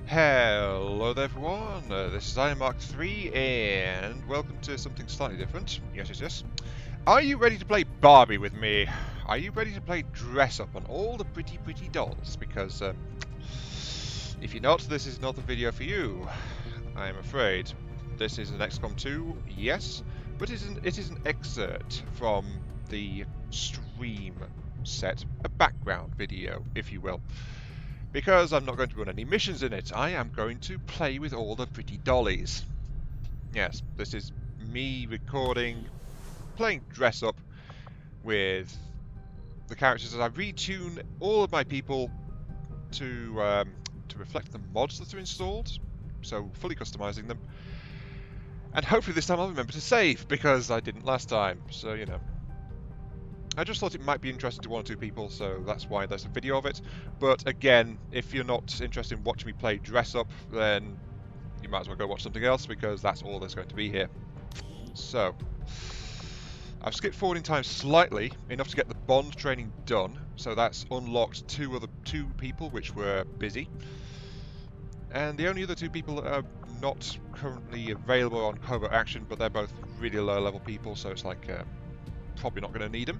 Hello there everyone, this is Iron Mark III and welcome to something slightly different. Yes. Are you ready to play Barbie with me? Are you ready to play dress up on all the pretty dolls? Because if you're not, this is not the video for you, I am afraid. This is an XCOM 2, yes, but it is an excerpt from the stream set, a background video, if you will. Because I'm not going to run any missions in it, I am going to play with all the pretty dollies. Yes, this is me recording, playing dress up with the characters as I retune all of my people to reflect the mods that are installed, so fully customizing them. And hopefully this time I'll remember to save, because I didn't last time, so you know. I just thought it might be interesting to one or two people, so that's why there's a video of it. But again, if you're not interested in watching me play dress up, then you might as well go watch something else, because that's all there's going to be here. So, I've skipped forward in time slightly, enough to get the bond training done, so that's unlocked two people which were busy. And the only other two people that are not currently available on covert action, but they're both really low level people, so it's like, probably not going to need them.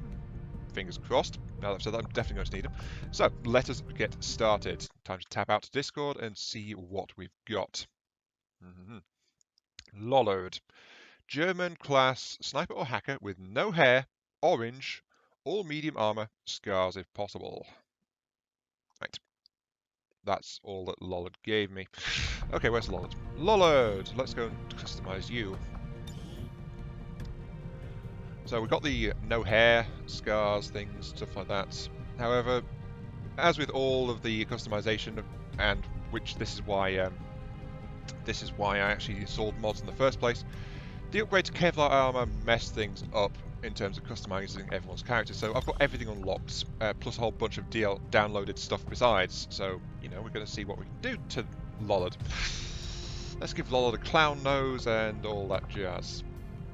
Fingers crossed. Now that I've said that, I'm definitely going to need them. So, let us get started. Time to tap out to Discord and see what we've got. Lollard. German class sniper or hacker with no hair, orange, all medium armor, scars if possible. Right. That's all that Lollard gave me. Okay, where's Lollard? Lollard! Let's go and customize you. So we've got the no hair, scars, things, stuff like that. However, as with all of the customization, and which this is why I actually installed mods in the first place, the upgrade to Kevlar armor messed things up in terms of customizing everyone's character. So I've got everything unlocked, plus a whole bunch of downloaded stuff besides. So, you know, we're going to see what we can do to Lollard. Let's give Lollard a clown nose and all that jazz.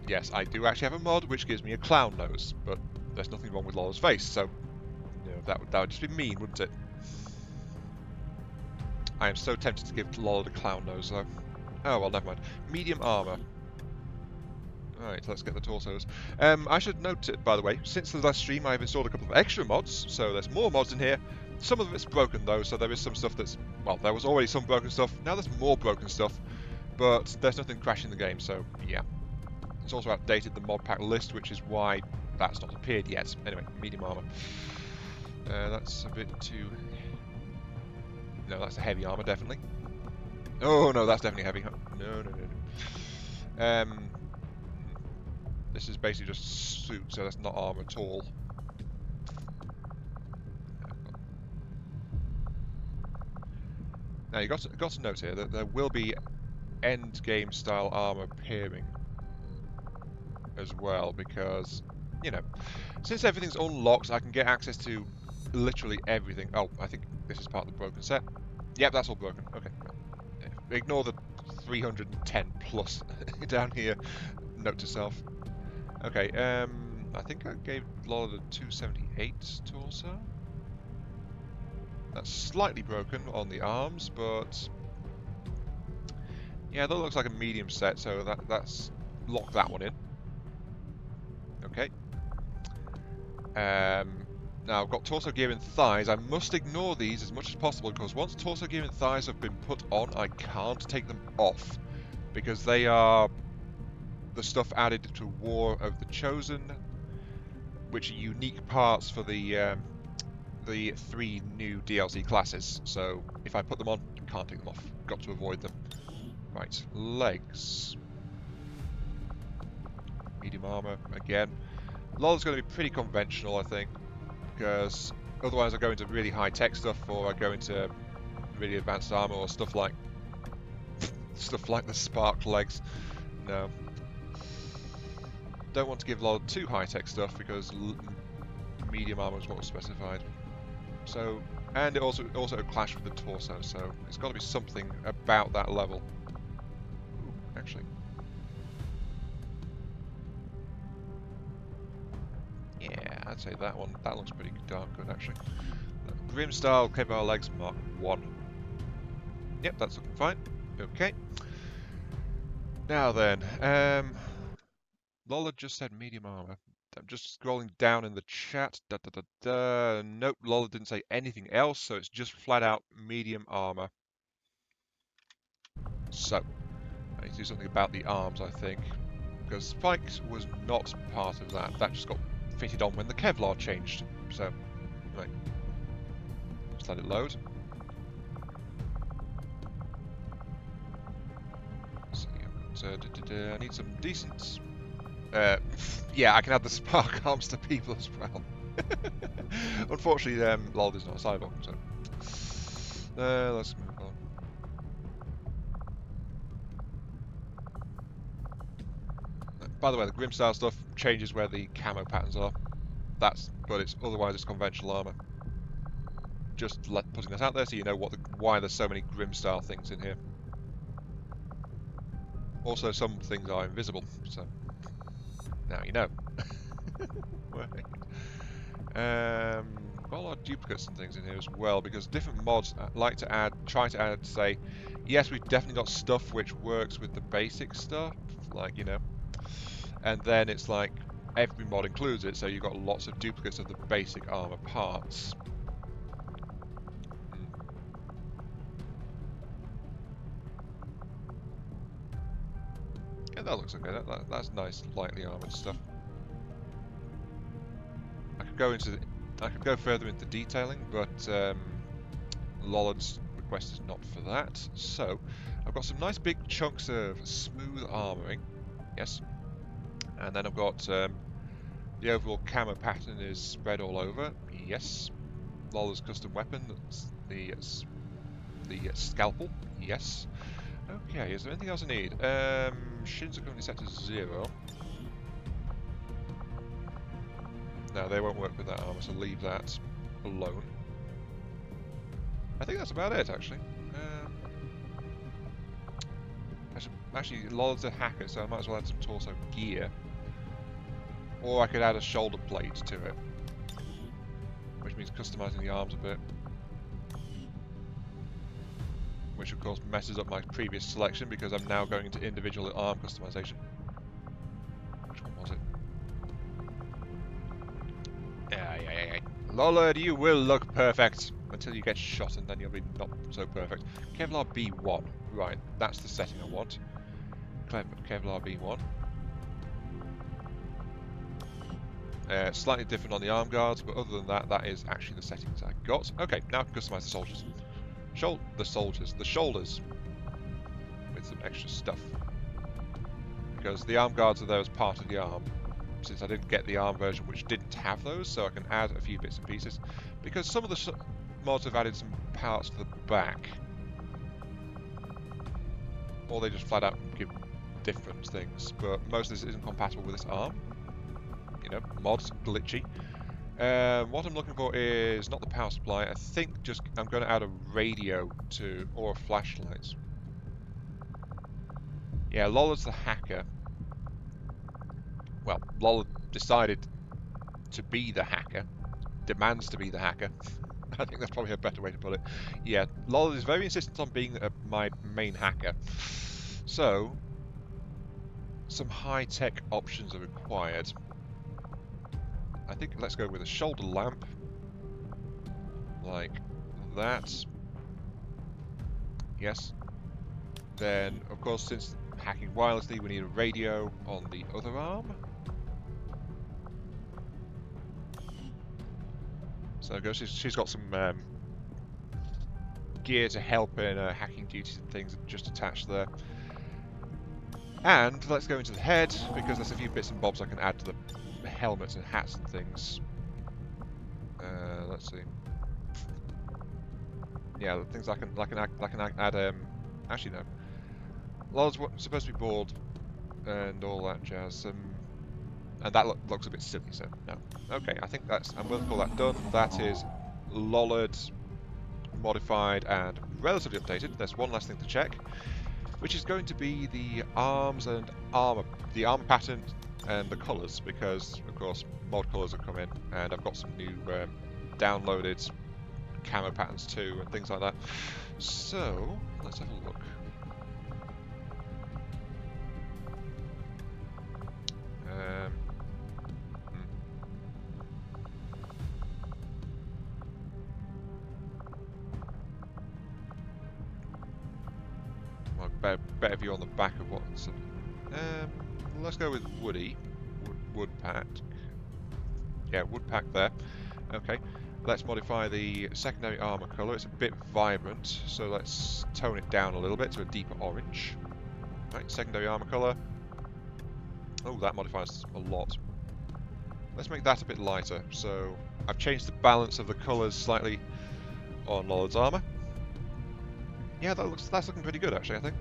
Yes, I do actually have a mod which gives me a clown nose, but there's nothing wrong with Lollard's face, so you know, that would just be mean, wouldn't it? I am so tempted to give Lollard a clown nose, though. Oh, well, never mind. Medium armor. Alright, let's get the torsos. I should note it, by the way, since the last stream I've installed a couple of extra mods, so there's more mods in here. Some of it's broken, though, so there is some stuff that's... Well, there was already some broken stuff, now there's more broken stuff, but there's nothing crashing the game, so yeah. It's also outdated the mod pack list, which is why that's not appeared yet. Anyway, medium armor. That's a bit too... No, that's a heavy armor, definitely. Oh, no, that's definitely heavy. No. This is basically just suit, so that's not armor at all. Now, you got to note here that there will be end game style armor appearing as well, because, you know, since everything's unlocked, I can get access to literally everything. Oh, I think this is part of the broken set. Yep, that's all broken. Okay. Ignore the 310 plus down here. Note to self. Okay, I think I gave Lollard a 278 torso. That's slightly broken on the arms, but yeah, that looks like a medium set, so that's lock that one in. Okay. Now I've got torso gear and thighs. I must ignore these as much as possible, because once torso gear and thighs have been put on, I can't take them off, because they are the stuff added to War of the Chosen, which are unique parts for the 3 new DLC classes. So if I put them on, I can't take them off. Got to avoid them. Right, legs. Medium armor again. Lollard's going to be pretty conventional, I think, because otherwise I go into really high-tech stuff, or I go into really advanced armor, or stuff like the spark legs. No. Don't want to give Lollard too high-tech stuff, because medium armor is what was specified. So, and it also clashed with the torso, so it's got to be something about that level. Ooh, actually. Yeah, I'd say that one. That looks pretty darn good, actually. Grim style Kevlar legs, Mark 1. Yep, that's looking fine. Okay. Now then, Lola just said medium armor. I'm just scrolling down in the chat. Nope, Lola didn't say anything else, so it's just flat out medium armor. So, I need to do something about the arms, I think. Because spikes was not part of that. That just got fitted on when the Kevlar changed. So, right. Just let it load. So, I need some decent... yeah, I can add the spark arms to people as well. Unfortunately, LOL is not a cyborg, so... let's move on. By the way, the Grimstyle stuff changes where the camo patterns are. But it's otherwise it's conventional armor. Just putting that out there so you know why there's so many Grimstyle things in here. Also, some things are invisible, so now you know. Got a lot of duplicates and things in here as well, because different mods like to try to add, say, yes, we've definitely got stuff which works with the basic stuff, like, you know, and then it's like every mod includes it, so you've got lots of duplicates of the basic armor parts. Yeah, that looks okay. That's nice, lightly armored stuff. I could go further into detailing, but Lollard's request is not for that. So I've got some nice big chunks of smooth armoring, yes, and then I've got the overall camo pattern is spread all over, yes. Lollard's custom weapon, that's the scalpel, yes. Okay, is there anything else I need? Shins are currently set to 0. No, they won't work with that armor, so leave that alone. I think that's about it, actually. Actually, Lollard's a hacker, so I might as well add some torso gear. Or I could add a shoulder plate to it, which means customizing the arms a bit. Which, of course, messes up my previous selection because I'm now going into individual arm customization. Which one was it? Yeah. Lollard, you will look perfect until you get shot, and then you'll be not so perfect. Kevlar B1. Right, that's the setting I want. Kevlar B1. Slightly different on the arm guards, but other than that, that is actually the settings I got. Okay, now I can customize the soldiers. The shoulders with some extra stuff. Because the arm guards are there as part of the arm. Since I didn't get the ARM version which didn't have those, so I can add a few bits and pieces. Because some of the mods have added some parts to the back. Or they just flat out give different things, but most of this isn't compatible with this arm. You know, mods, glitchy. What I'm looking for is not the power supply, I think I'm going to add a radio or a flashlight. Yeah, Lollard's the hacker. Well, Lollard decided to be the hacker, demands to be the hacker. I think that's probably a better way to put it. Yeah, Lollard is very insistent on being my main hacker. So, some high-tech options are required. I think let's go with a shoulder lamp, like that. Yes. Then, of course, since hacking wirelessly, we need a radio on the other arm. So she's got some gear to help in hacking duties and things just attached there. And let's go into the head, because there's a few bits and bobs I can add to the helmets and hats and things. Let's see. Yeah, the things I can add. Actually, no. Lollard's supposed to be bald and all that jazz. And that looks a bit silly, so no. Okay, I think I'm going to call that done. That is Lollard modified and relatively updated. There's one last thing to check, which is going to be the arms and the armor pattern and the colours, because of course mod colours have come in, and I've got some new downloaded camo patterns too and things like that. So let's have a look. Well, better view on the back of what's. Let's go with woody. Wood pack. Yeah, wood pack there. Okay. Let's modify the secondary armor color. It's a bit vibrant, so let's tone it down a little bit to a deeper orange. Right, secondary armor color. Oh, that modifies a lot. Let's make that a bit lighter. So I've changed the balance of the colors slightly on Lollard's armor. Yeah, that's looking pretty good actually, I think.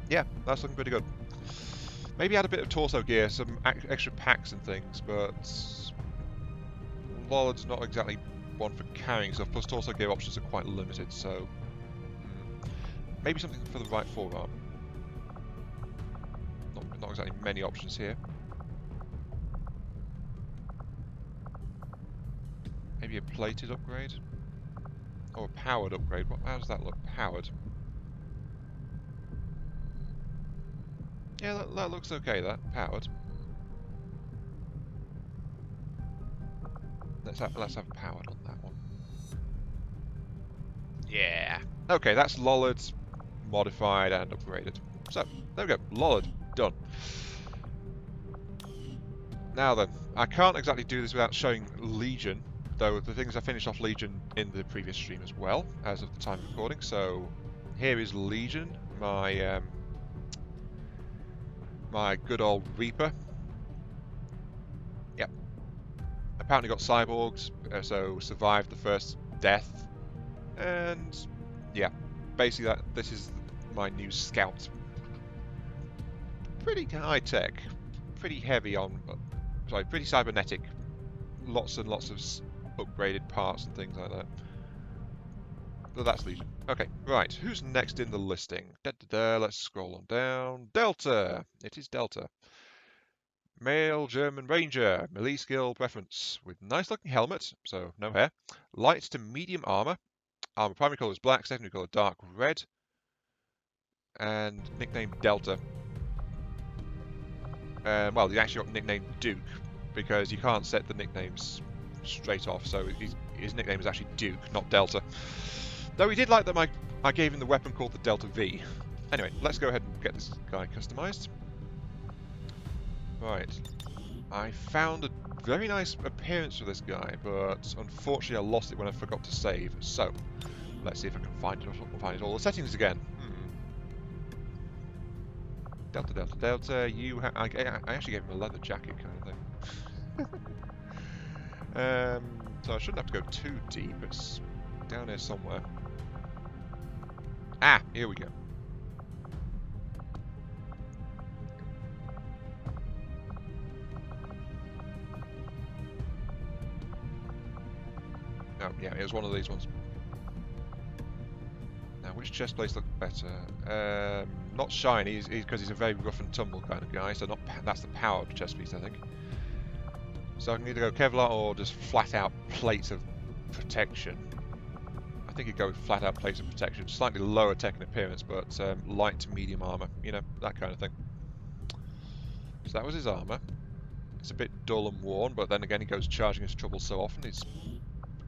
Yeah, that's looking pretty good. Maybe add a bit of torso gear, some extra packs and things, but Lollard's not exactly one for carrying stuff, plus torso gear options are quite limited, so maybe something for the right forearm. Not exactly many options here. Maybe a plated upgrade? Or a powered upgrade. How does that look? Powered. Yeah, that looks okay, that. Powered. Let's have powered on that one. Yeah. Okay, that's Lollard's modified and upgraded. So, there we go. Lollard. Done. Now then, I can't exactly do this without showing Legion, though the things I finished off Legion in the previous stream as well, as of the time of recording. So, here is Legion, my my good old Reaper. Yep. Apparently got cyborgs, so survived the first death. And yeah, basically this is my new scout. Pretty high tech, pretty heavy on, sorry, pretty cybernetic. Lots and lots of upgraded parts and things like that. But that's Legion. Okay, right. Who's next in the listing? Let's scroll on down. Delta. It is Delta. Male German Ranger. Melee skill preference. With nice looking helmet, so no hair. Light to medium armor. Armor primary color is black, secondary color dark red. And nickname Delta. Well, he actually got nicknamed Duke, because you can't set the nicknames straight off, so his nickname is actually Duke, not Delta. Though he did like that I gave him the weapon called the Delta V. Anyway, let's go ahead and get this guy customized. Right. I found a very nice appearance for this guy, but unfortunately I lost it when I forgot to save. So, let's see if I can find it all the settings again. Delta, Delta, Delta, I actually gave him a leather jacket kind of thing. So I shouldn't have to go too deep. It's down here somewhere. Ah, here we go. Oh, yeah, it was one of these ones. Now, which chest plates look better? Not shiny, because he's a very rough and tumble kind of guy, so that's the powered chest piece, I think. So I can either go Kevlar or just flat out plates of protection. I think it'd go with flat out plates of protection. Slightly lower tech in appearance, but light to medium armor. You know, that kind of thing. So that was his armor. It's a bit dull and worn, but then again he goes charging his trouble so often, it's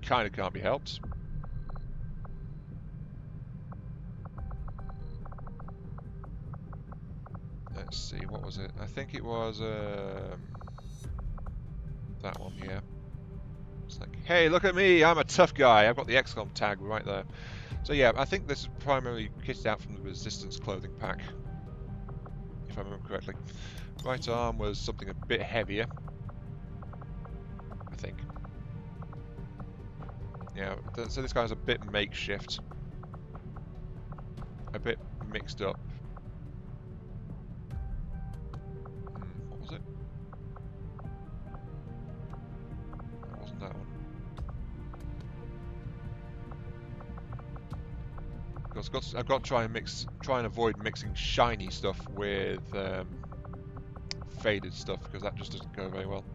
kind of can't be helped. Let's see, what was it? I think it was that one here. It's like, hey, look at me, I'm a tough guy. I've got the XCOM tag right there. So yeah, I think this is primarily kitted out from the Resistance clothing pack, if I remember correctly. Right arm was something a bit heavier, I think. Yeah, so this guy's a bit makeshift, a bit mixed up. What was it? That wasn't that one. I've got to try and avoid mixing shiny stuff with faded stuff, because that just doesn't go very well.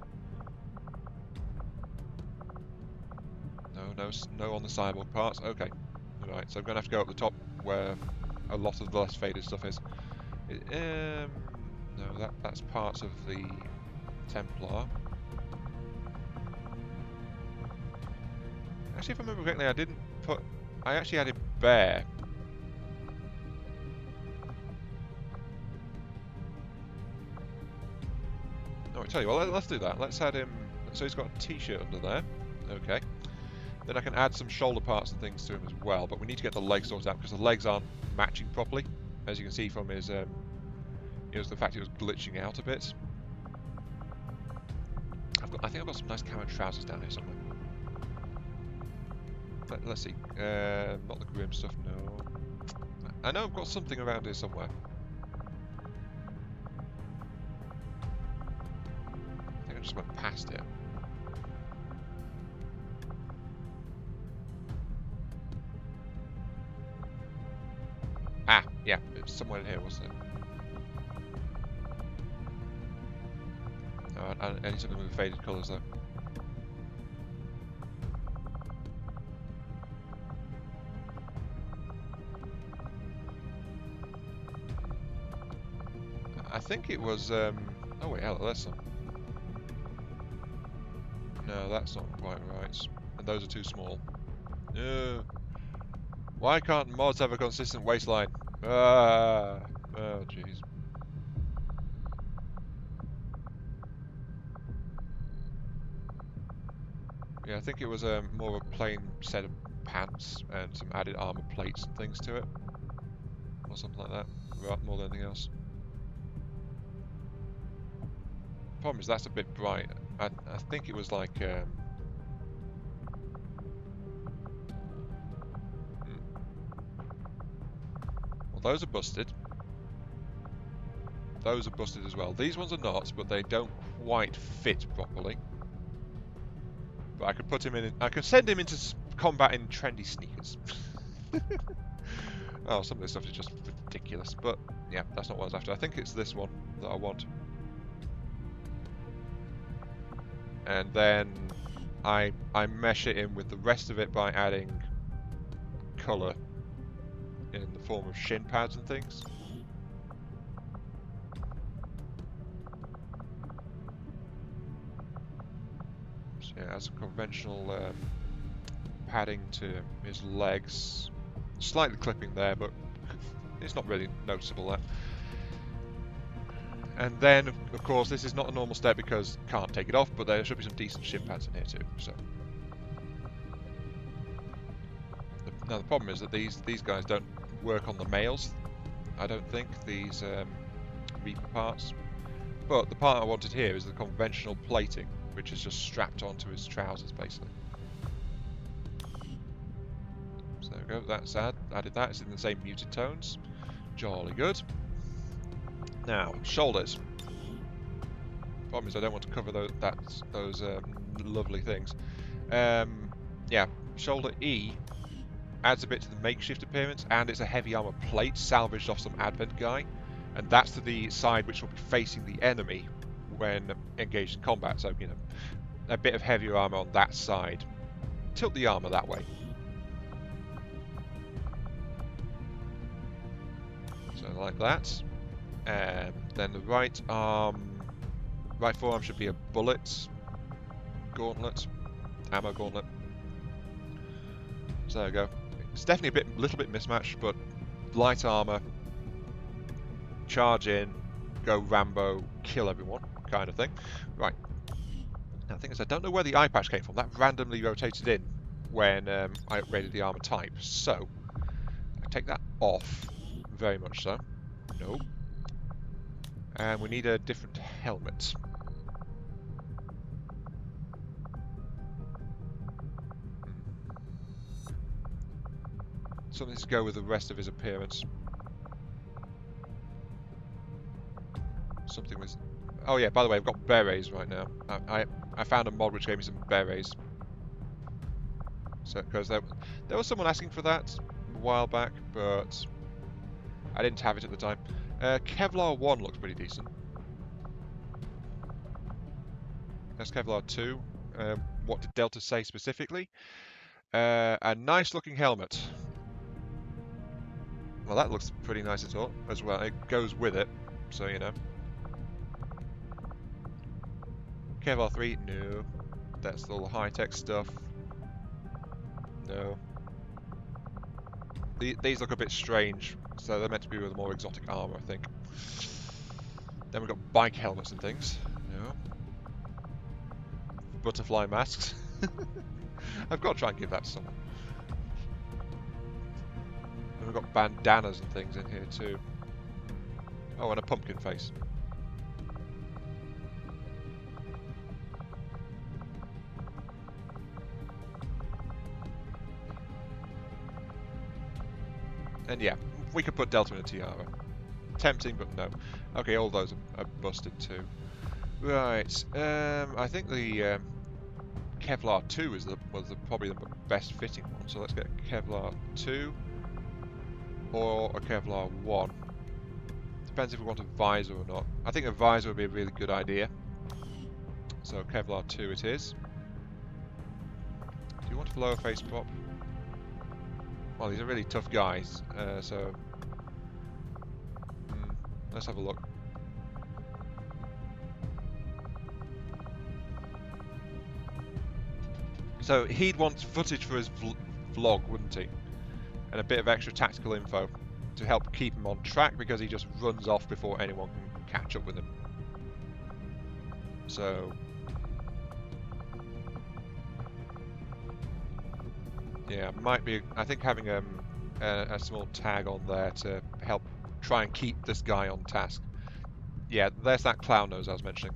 no on the cyborg parts. Okay. Right, so I'm going to have to go up the top where a lot of the less faded stuff is. No, that's parts of the Templar. Actually, if I remember correctly, I actually added Bear. Oh, I tell you what, let's do that. Let's add him. So he's got a t-shirt under there. Okay. Then I can add some shoulder parts and things to him as well, but we need to get the legs sorted out because the legs aren't matching properly. As you can see from his, it was the fact he was glitching out a bit. I think I've got some nice camo trousers down here somewhere. Let's see. Not the grim stuff, no. I know I've got something around here somewhere. I think I just went past it. Ah, yeah, it's somewhere in here, wasn't it? No, I need something with faded colours though. I think it was, oh wait, hell, there's some. No, that's not quite right. And those are too small. Why can't mods have a consistent waistline? Oh, jeez. Yeah, I think it was more of a plain set of pants and some added armor plates and things to it. Or something like that, more than anything else. Problem is that's a bit bright. I think it was like well, those are busted. Those are busted as well. These ones are not, but they don't quite fit properly. But I could put him in. I could send him into combat in trendy sneakers. Oh, some of this stuff is just ridiculous. But yeah, that's not what I was after. I think it's this one that I want. And then I mesh it in with the rest of it by adding colour in the form of shin pads and things. So yeah, as a conventional padding to his legs, slightly clipping there, but it's not really noticeable there. And then, of course, this is not a normal step because can't take it off, but there should be some decent shin pads in here too. So now the problem is that these guys don't work on the males. I don't think these Reaper parts. But the part I wanted here is the conventional plating, which is just strapped onto his trousers, basically. So there we go. That's added that. It's in the same muted tones. Jolly good. Now, shoulders. Problem is I don't want to cover those lovely things. Yeah, shoulder E adds a bit to the makeshift appearance, and it's a heavy armor plate salvaged off some Advent guy, and that's to the side which will be facing the enemy when engaged in combat. So, you know, a bit of heavier armor on that side. Tilt the armor that way. So like that. And then the right forearm should be a bullet gauntlet, ammo gauntlet. So there we go. It's definitely a little bit mismatched, but light armor, charge in, go Rambo, kill everyone, kind of thing. Right. Now the thing is, I don't know where the eye patch came from. That randomly rotated in when I upgraded the armor type. So I take that off, very much so. No. And we need a different helmet. Something to go with the rest of his appearance. Something with... Oh yeah, by the way, I've got berets right now. I found a mod which gave me some berets. So, because there was someone asking for that a while back, but I didn't have it at the time. Kevlar 1 looks pretty decent. That's Kevlar 2. What did Delta say specifically? A nice looking helmet. Well, that looks pretty nice as well. It goes with it, so you know. Kevlar 3, no. That's all the high-tech stuff. No. These look a bit strange, so they're meant to be with more exotic armor, I think. Then we've got bike helmets and things. No. Butterfly masks. I've got to try and give that to someone. And we've got bandanas and things in here too. Oh, and a pumpkin face. And yeah, we could put Delta in a tiara. Tempting, but no. Okay, all those are busted too. Right, I think the Kevlar 2 was probably the best fitting one, so let's get a Kevlar 2 or a Kevlar 1. Depends if we want a visor or not. I think a visor would be a really good idea. So Kevlar 2 it is. Do you want a lower face prop? Well, these are really tough guys, so let's have a look. So he'd want footage for his vlog, wouldn't he? And a bit of extra tactical info to help keep him on track, because he just runs off before anyone can catch up with him. So yeah, might be. I think having a small tag on there to help try and keep this guy on task. Yeah, there's that clown nose I was mentioning.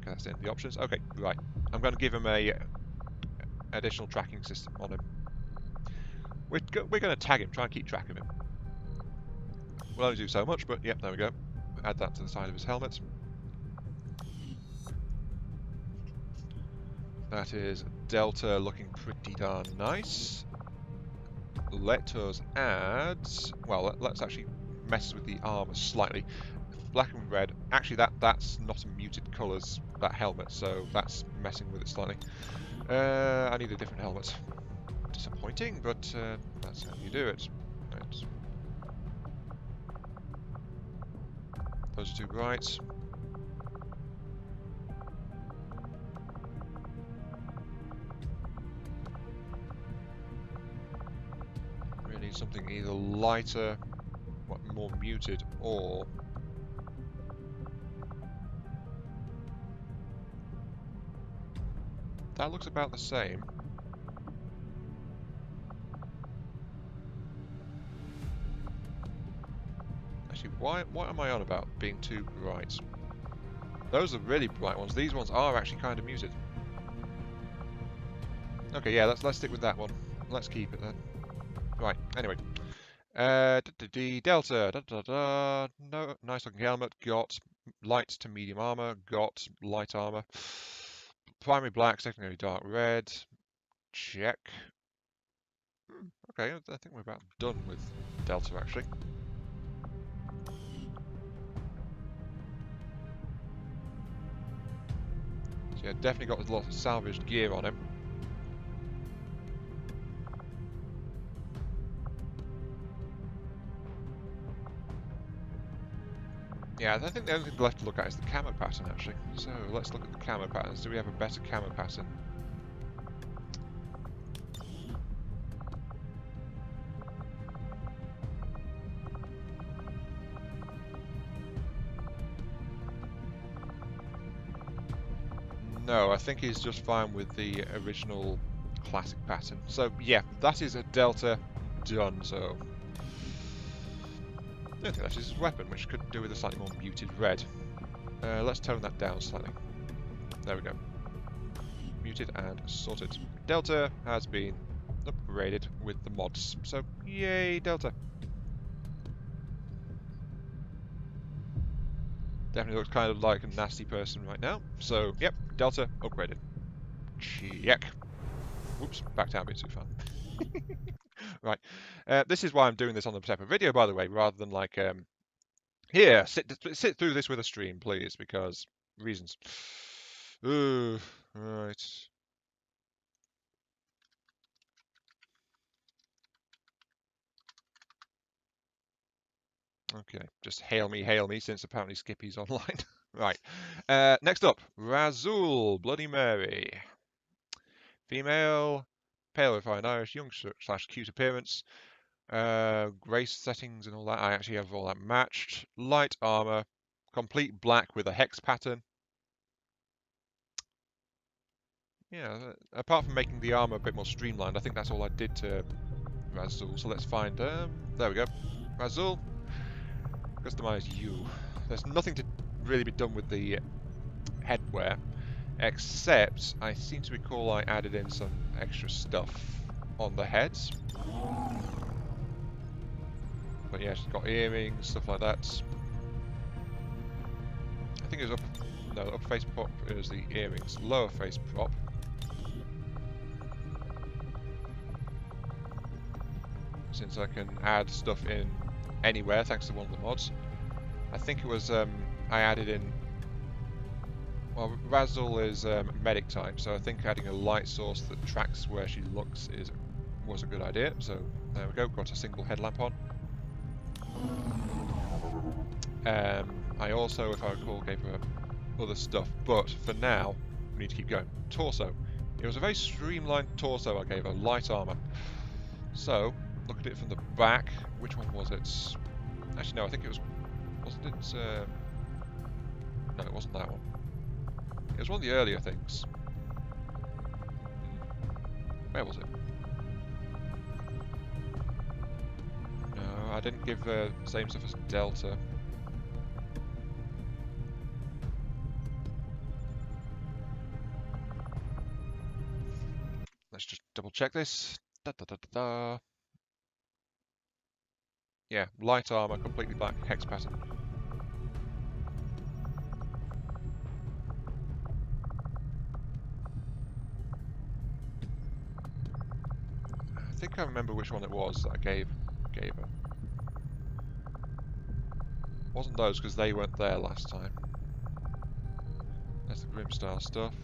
Okay, that's in the options. Okay, right. I'm going to give him a additional tracking system on him. We're going to tag him, try and keep track of him. We'll only do so much, but yep, there we go. Add that to the side of his helmet. That is Delta looking pretty darn nice. Let us add... Well, let's actually mess with the armor slightly. Black and red. Actually, that's not a muted colours, that helmet, so that's messing with it slightly. I need a different helmet. Disappointing, but that's how you do it. Right. Those are too bright. We need something either lighter, more muted, or that looks about the same. Actually, what am I on about being too bright? Those are really bright ones. These ones are actually kind of muted. Okay, yeah, let's stick with that one. Let's keep it then. Right. Anyway, Delta. No, nice looking helmet. Got light to medium armor. Got light armor. Primary black, secondary dark red. Check. Okay, I think we're about done with Delta actually. So yeah, definitely got a lot of salvaged gear on him. Yeah, I think the only thing left to look at is the camo pattern actually. So let's look at the camo patterns. Do we have a better camo pattern? No, I think he's just fine with the original classic pattern. So yeah, that is a Delta done. So I think that's his weapon, which could do with a slightly more muted red. Let's tone that down slightly. There we go. Muted and sorted. Delta has been upgraded with the mods. So yay, Delta. Definitely looks kind of like a nasty person right now. So yep, Delta upgraded. Check. Whoops, backed out a bit too far. Right. This is why I'm doing this on the separate video, by the way, rather than like, here, sit through this with a stream, please, because reasons. Right. Okay, just hail me, since apparently Skippy's online. Right. Next up, Razul, Bloody Mary. Female, pale refined Irish, young slash cute appearance. Grace settings and all that. I actually have all that matched. Light armor, complete black with a hex pattern. Yeah, apart from making the armor a bit more streamlined, I think that's all I did to Razul. So let's find, there we go. Razul, customize you. There's nothing to really be done with the headwear, except I seem to recall I added in some extra stuff on the heads. But yeah, she's got earrings, stuff like that. I think it was the upper face prop is the earrings, lower face prop. Since I can add stuff in anywhere thanks to one of the mods. I think it was, I added in, well, Razul is medic type, so I think adding a light source that tracks where she looks was a good idea. So there we go, got a single headlamp on. I also, if I recall, gave her other stuff, but for now, we need to keep going. Torso. It was a very streamlined torso I gave her, light armor. So, look at it from the back. Which one was it? Actually, no, I think it was... Wasn't it... No, it wasn't that one. It was one of the earlier things. Where was it? No, I didn't give the same stuff as Delta. Let's just double check this. Da, da, da, da, da. Yeah, light armor, completely black, hex pattern. I think I remember which one it was that I gave her. Wasn't those because they weren't there last time. That's the Grim style stuff.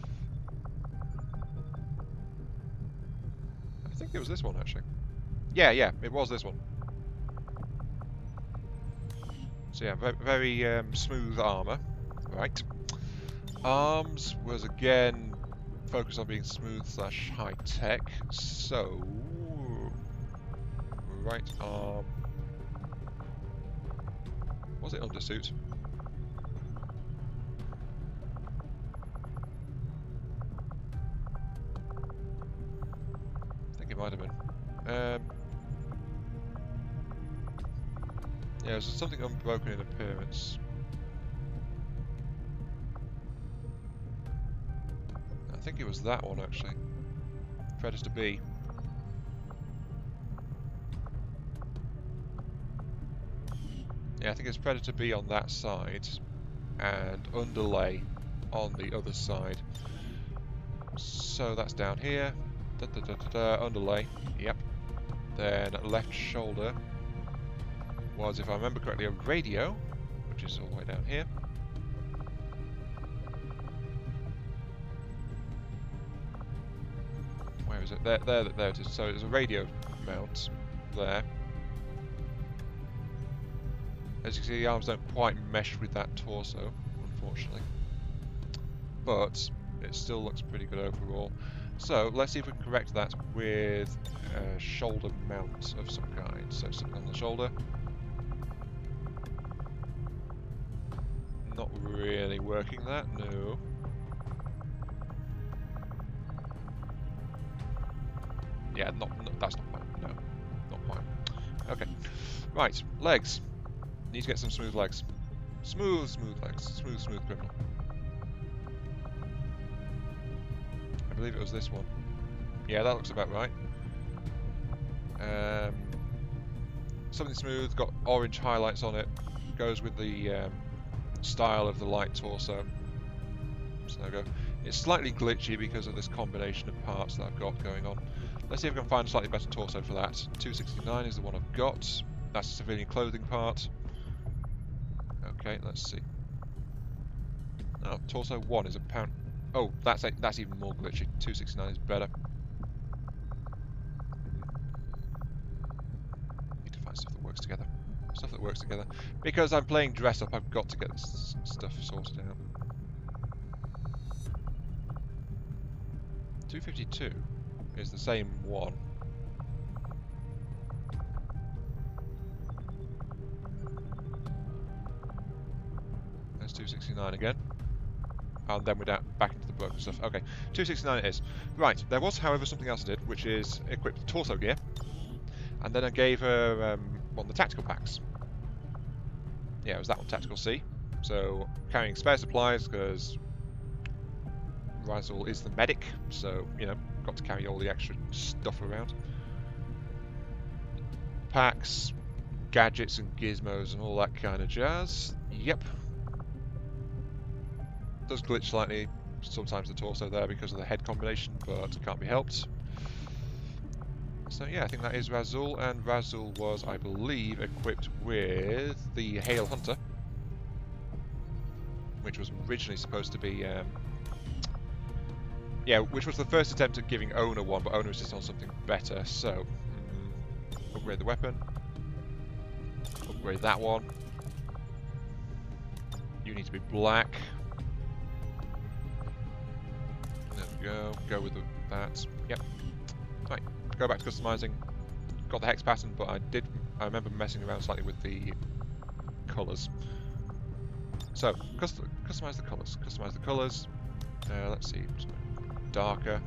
I think it was this one actually. Yeah, it was this one. So yeah, very smooth armor. Right. Arms was again focused on being smooth slash high tech. So right arm. Was it undersuit? I think it might have been. Yeah, there's something unbroken in appearance. I think it was that one actually. Predator B. Yeah, I think it's Predator B on that side and underlay on the other side. So that's down here. Underlay. Yep. Then left shoulder was, if I remember correctly, a radio, which is all the way down here. Where is it? There it is. So there's a radio mount there. As you can see, the arms don't quite mesh with that torso, unfortunately. But it still looks pretty good overall. So let's see if we can correct that with a shoulder mount of some kind. So something on the shoulder. Not really working that, no. Yeah, that's not quite, no. Not quite. Okay. Right, legs. Need to get some smooth legs. Smooth legs. Smooth criminal. I believe it was this one. Yeah, that looks about right. Something smooth, got orange highlights on it. Goes with the style of the light torso. So there we go. It's slightly glitchy because of this combination of parts that I've got going on. Let's see if I can find a slightly better torso for that. 269 is the one I've got. That's a civilian clothing part. Okay, let's see. Oh, torso 1 is apparent. Oh, that's even more glitchy. 269 is better. Need to find stuff that works together. Stuff that works together. Because I'm playing dress up, I've got to get this stuff sorted out. 252 is the same one. That's 269 again. And then we're back into the broken stuff. Okay, 269 it is. Right, there was, however, something else I did, which is equip the torso gear. And then I gave her one of the tactical packs. Yeah, it was that one, Tactical C. So, carrying spare supplies, because Razul is the medic, so, you know, got to carry all the extra stuff around. Packs, gadgets and gizmos and all that kind of jazz. Yep. Does glitch slightly, sometimes the torso there because of the head combination, but can't be helped. So yeah, I think that is Razul, and Razul was, I believe, equipped with the Hail Hunter, which was originally supposed to be, yeah, which was the first attempt at giving Owner one, but Owner was just on something better, so upgrade the weapon, upgrade that one, you need to be black. Go with that. Yep. Right. Go back to customizing. Got the hex pattern, but I remember messing around slightly with the colours. So customize the colours. Customize the colours. Let's see. Darker.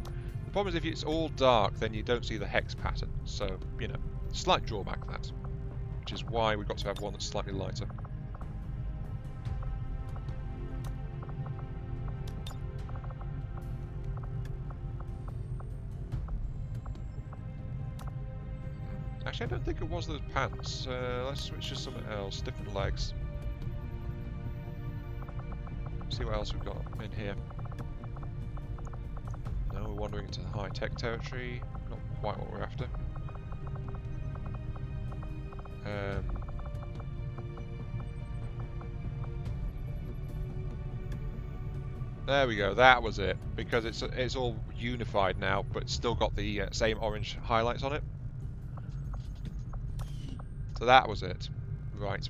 The problem is if it's all dark, then you don't see the hex pattern. So you know, slight drawback that, which is why we've got to have one that's slightly lighter. Actually, I don't think it was those pants. Let's switch to something else. Different legs. See what else we've got in here. Now we're wandering into the high-tech territory. Not quite what we're after. There we go. That was it. Because it's all unified now, but it's still got the same orange highlights on it. So that was it. Right.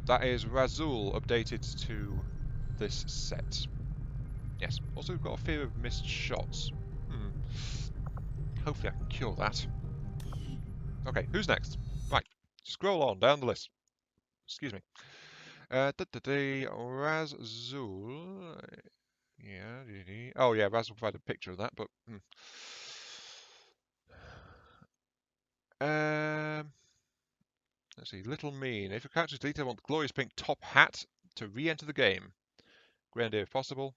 That is Razul updated to this set. Yes. Also, we've got a fear of missed shots. Hopefully I can cure that. Okay, who's next? Right. Scroll on down the list. Excuse me. Razul. Yeah. Oh yeah, Razul provided a picture of that, but let's see, Little Mean. If your character is deleted, I want the glorious pink top hat to re-enter the game. Grenadier if possible.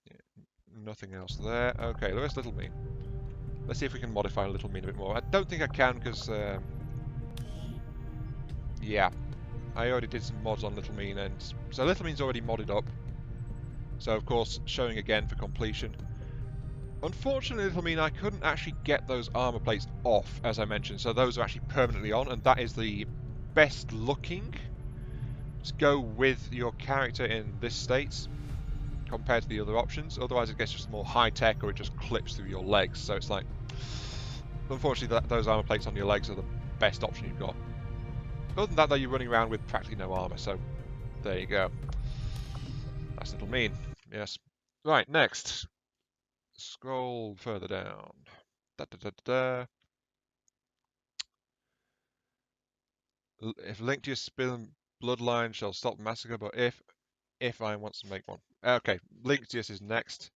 Yeah, nothing else there. Okay, where's Little Mean? Let's see if we can modify Little Mean a bit more. I don't think I can because, yeah, I already did some mods on Little Mean, and so Little Mean's already modded up. So of course, showing again for completion. Unfortunately, Little Mean, I couldn't actually get those armor plates off, as I mentioned, so those are actually permanently on, and that is the best looking to go with your character in this state compared to the other options. Otherwise, it gets just more high-tech, or it just clips through your legs, so it's like, unfortunately, those armor plates on your legs are the best option you've got. Other than that, though, you're running around with practically no armor, so there you go. That's Little Mean, yes. Right, next. Scroll further down. If linked to your spin bloodline shall stop massacre, but if I want to make one. Okay, Linctius is next.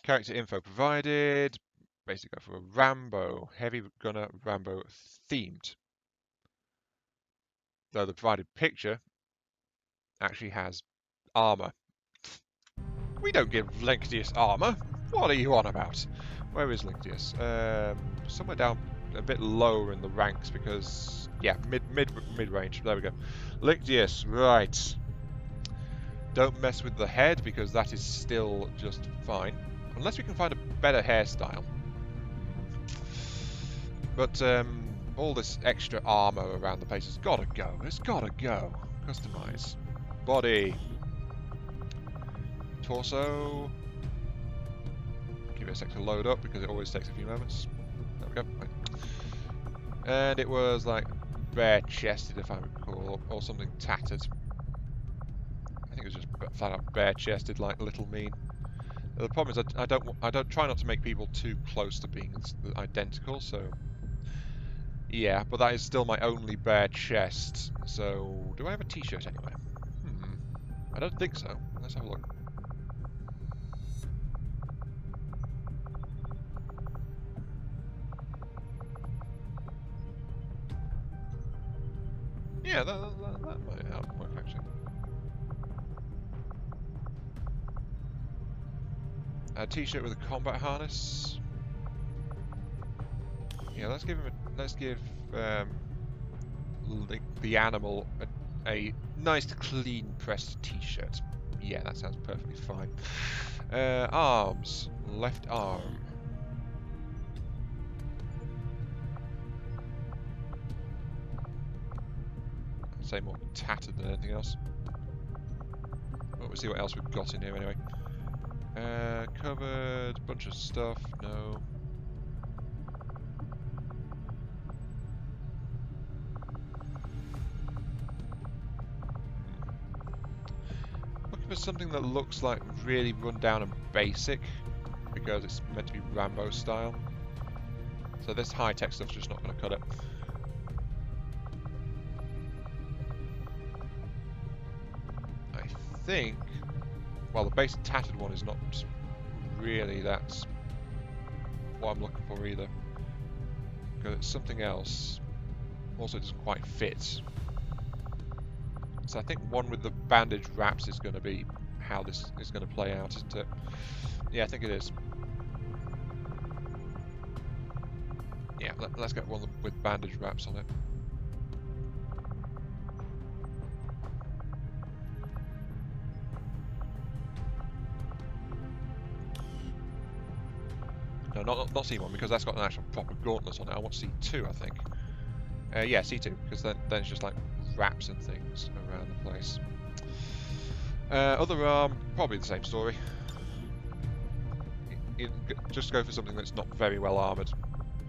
Character info provided. Basically go for a Rambo, heavy gunner Rambo themed. Though the provided picture actually has armor. We don't give Linctius armor. What are you on about? Where is Linctius? Somewhere down a bit lower in the ranks because yeah, mid range. There we go. Linctius, right. Don't mess with the head because that is still just fine. Unless we can find a better hairstyle. But all this extra armor around the place has gotta go. It's gotta go. Customize. Body. Torso. Give it a sec to load up because it always takes a few moments. we go. And it was like bare-chested, if I recall, or something tattered. I think it was just flat out bare-chested, like Little Mean. The problem is I don't try not to make people too close to being identical, so yeah. But that is still my only bare chest. So do I have a T-shirt anywhere? I don't think so. Let's have a look. Yeah, that might help work actually. A T-shirt with a combat harness. Yeah, let's give the animal a nice clean pressed T-shirt. Yeah, that sounds perfectly fine. Arms, left arm. I'd say more tattered than anything else. But we'll see what else we've got in here anyway. Covered, bunch of stuff. No. Looking for something that looks like really run down and basic, because it's meant to be Rambo style. So this high-tech stuff's just not going to cut it. I think, well, the basic tattered one is not really that's what I'm looking for either, because it's something else. Also, it doesn't quite fit. So I think one with the bandage wraps is going to be how this is going to play out, isn't it? Yeah, I think it is. Yeah, let's get one with bandage wraps on it. No, not C1, because that's got an actual proper gauntlet on it. I want C2, I think. Yeah, C2, because then it's just like wraps and things around the place. Other arm, probably the same story. Just go for something that's not very well armoured,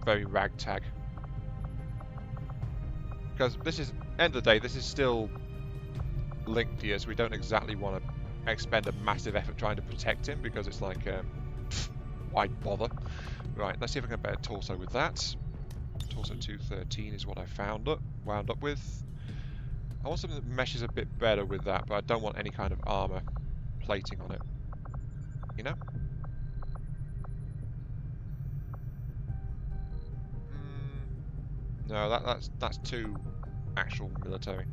very ragtag. Because this is, end of the day, this is still linked here, so we don't exactly want to expend a massive effort trying to protect him, because it's like, why bother? Right, let's see if I can get a better torso with that. Torso 213 is what I wound up with. I want something that meshes a bit better with that, but I don't want any kind of armor plating on it. You know? No, that's too actual military.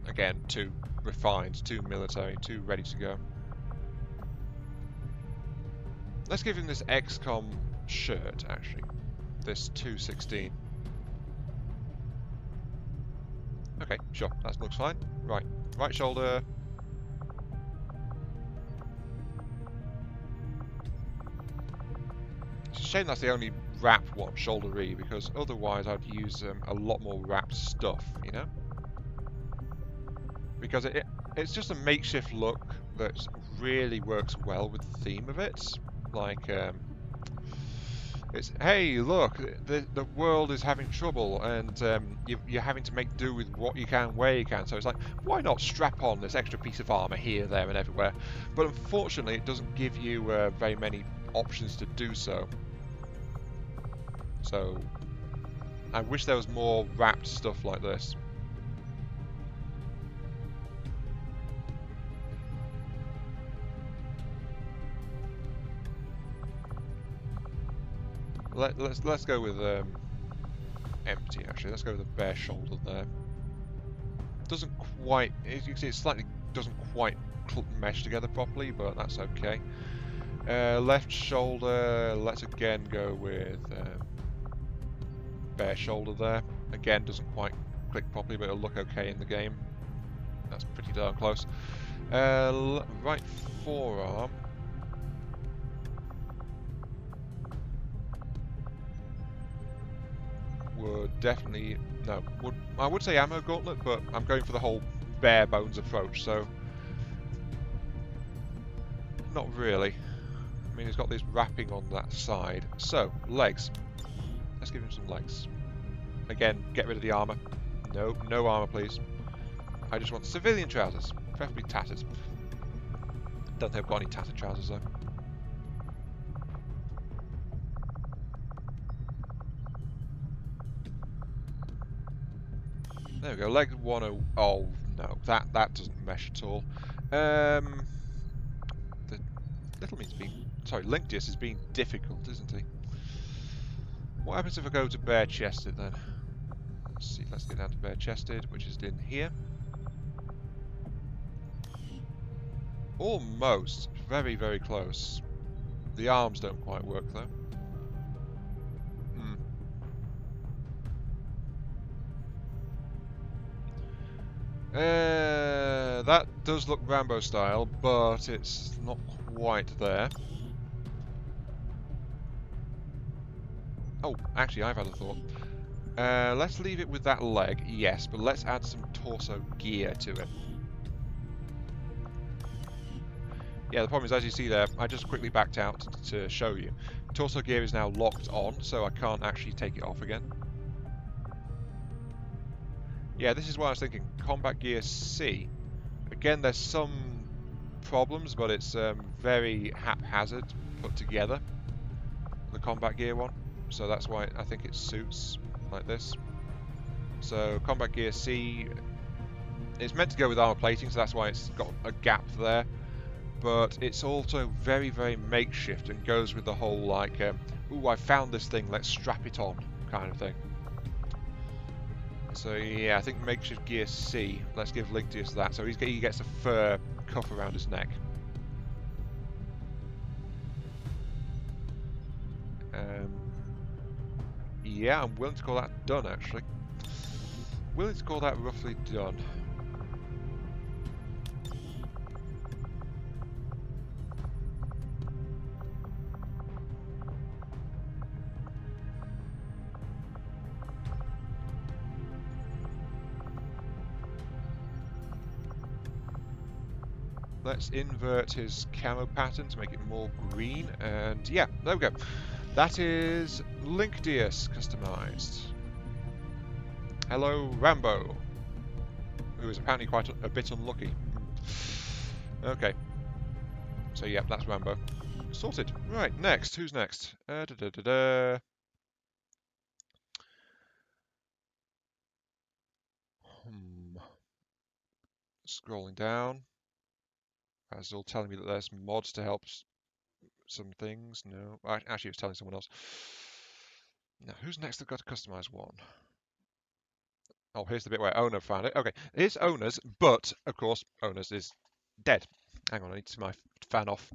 Again, too refined, too military, too ready to go. Let's give him this XCOM shirt, actually. This 216. Okay, sure, that looks fine. Right shoulder. It's a shame that's the only wrapped one, shouldery, because otherwise I'd use a lot more wrapped stuff, you know? Because it's just a makeshift look that really works well with the theme of it. Like, it's, hey, look, the world is having trouble, and you're having to make do with what you can, where you can. So it's like, why not strap on this extra piece of armor here, there, and everywhere? But unfortunately, it doesn't give you very many options to do so. So I wish there was more wrapped stuff like this. Let's go with empty actually. Let's go with a bare shoulder there. Doesn't quite. You can see it slightly doesn't quite mesh together properly, but that's okay. Left shoulder. Let's again go with bare shoulder there. Again, doesn't quite click properly, but it'll look okay in the game. That's pretty darn close. Right forearm. would definitely... No, I would say ammo gauntlet, but I'm going for the whole bare bones approach, so... Not really. I mean, he's got this wrapping on that side. So, legs. Let's give him some legs. Again, get rid of the armour. No, no armour, please. I just want civilian trousers, preferably tattered. Don't think I've got any tattered trousers, though. There we go, leg 10... Oh, no, that doesn't mesh at all. The little means being... Sorry, Vindictus is being difficult, isn't he? What happens if I go to bare-chested, then? Let's see, let's get down to bare-chested, which is in here. Almost. Very, very close. The arms don't quite work, though. That does look Rambo style, but it's not quite there. Oh, actually, I've had a thought. Let's leave it with that leg, yes, but let's add some torso gear to it. Yeah, the problem is, as you see there, I just quickly backed out to show you. Torso gear is now locked on, so I can't actually take it off again. Yeah, this is what I was thinking. Combat Gear C. Again, there's some problems, but it's very haphazard put together, the Combat Gear one. So that's why I think it suits like this. So Combat Gear C, it's meant to go with armor plating, so that's why it's got a gap there. But it's also very, very makeshift and goes with the whole like, ooh, I found this thing, let's strap it on kind of thing. So yeah, I think makeshift gear C. Let's give Vindictus that. So he gets a fur cuff around his neck. Yeah, I'm willing to call that done, actually. Willing to call that roughly done. Let's invert his camo pattern to make it more green, and yeah, there we go. That is Vindictus customized. Hello, Rambo, who is apparently quite a bit unlucky. Okay, so yeah, that's Rambo. Sorted. Right, next. Who's next? Scrolling down. It's all telling me that there's mods to help some things. No, actually, it was telling someone else. Now, who's next that got a customized one? Oh, here's the bit where owner found it. Okay, here's owners, but of course, owners is dead. Hang on, I need to turn my fan off.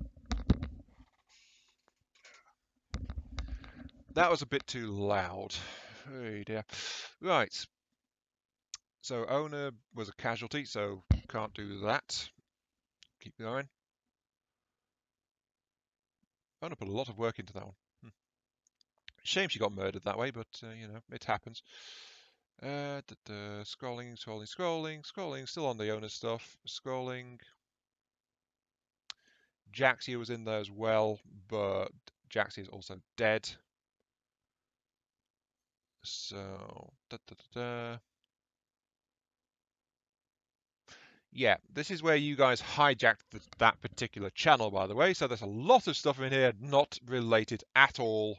That was a bit too loud. Oh dear. Right. So owner was a casualty, so can't do that. Keep going. Owner put a lot of work into that one. Shame she got murdered that way, but you know, it happens. Scrolling, scrolling, scrolling, scrolling. Still on the owner stuff. Scrolling. Jaxia was in there as well, but Jaxia is also dead. So, yeah, this is where you guys hijacked that particular channel, by the way. So there's a lot of stuff in here not related at all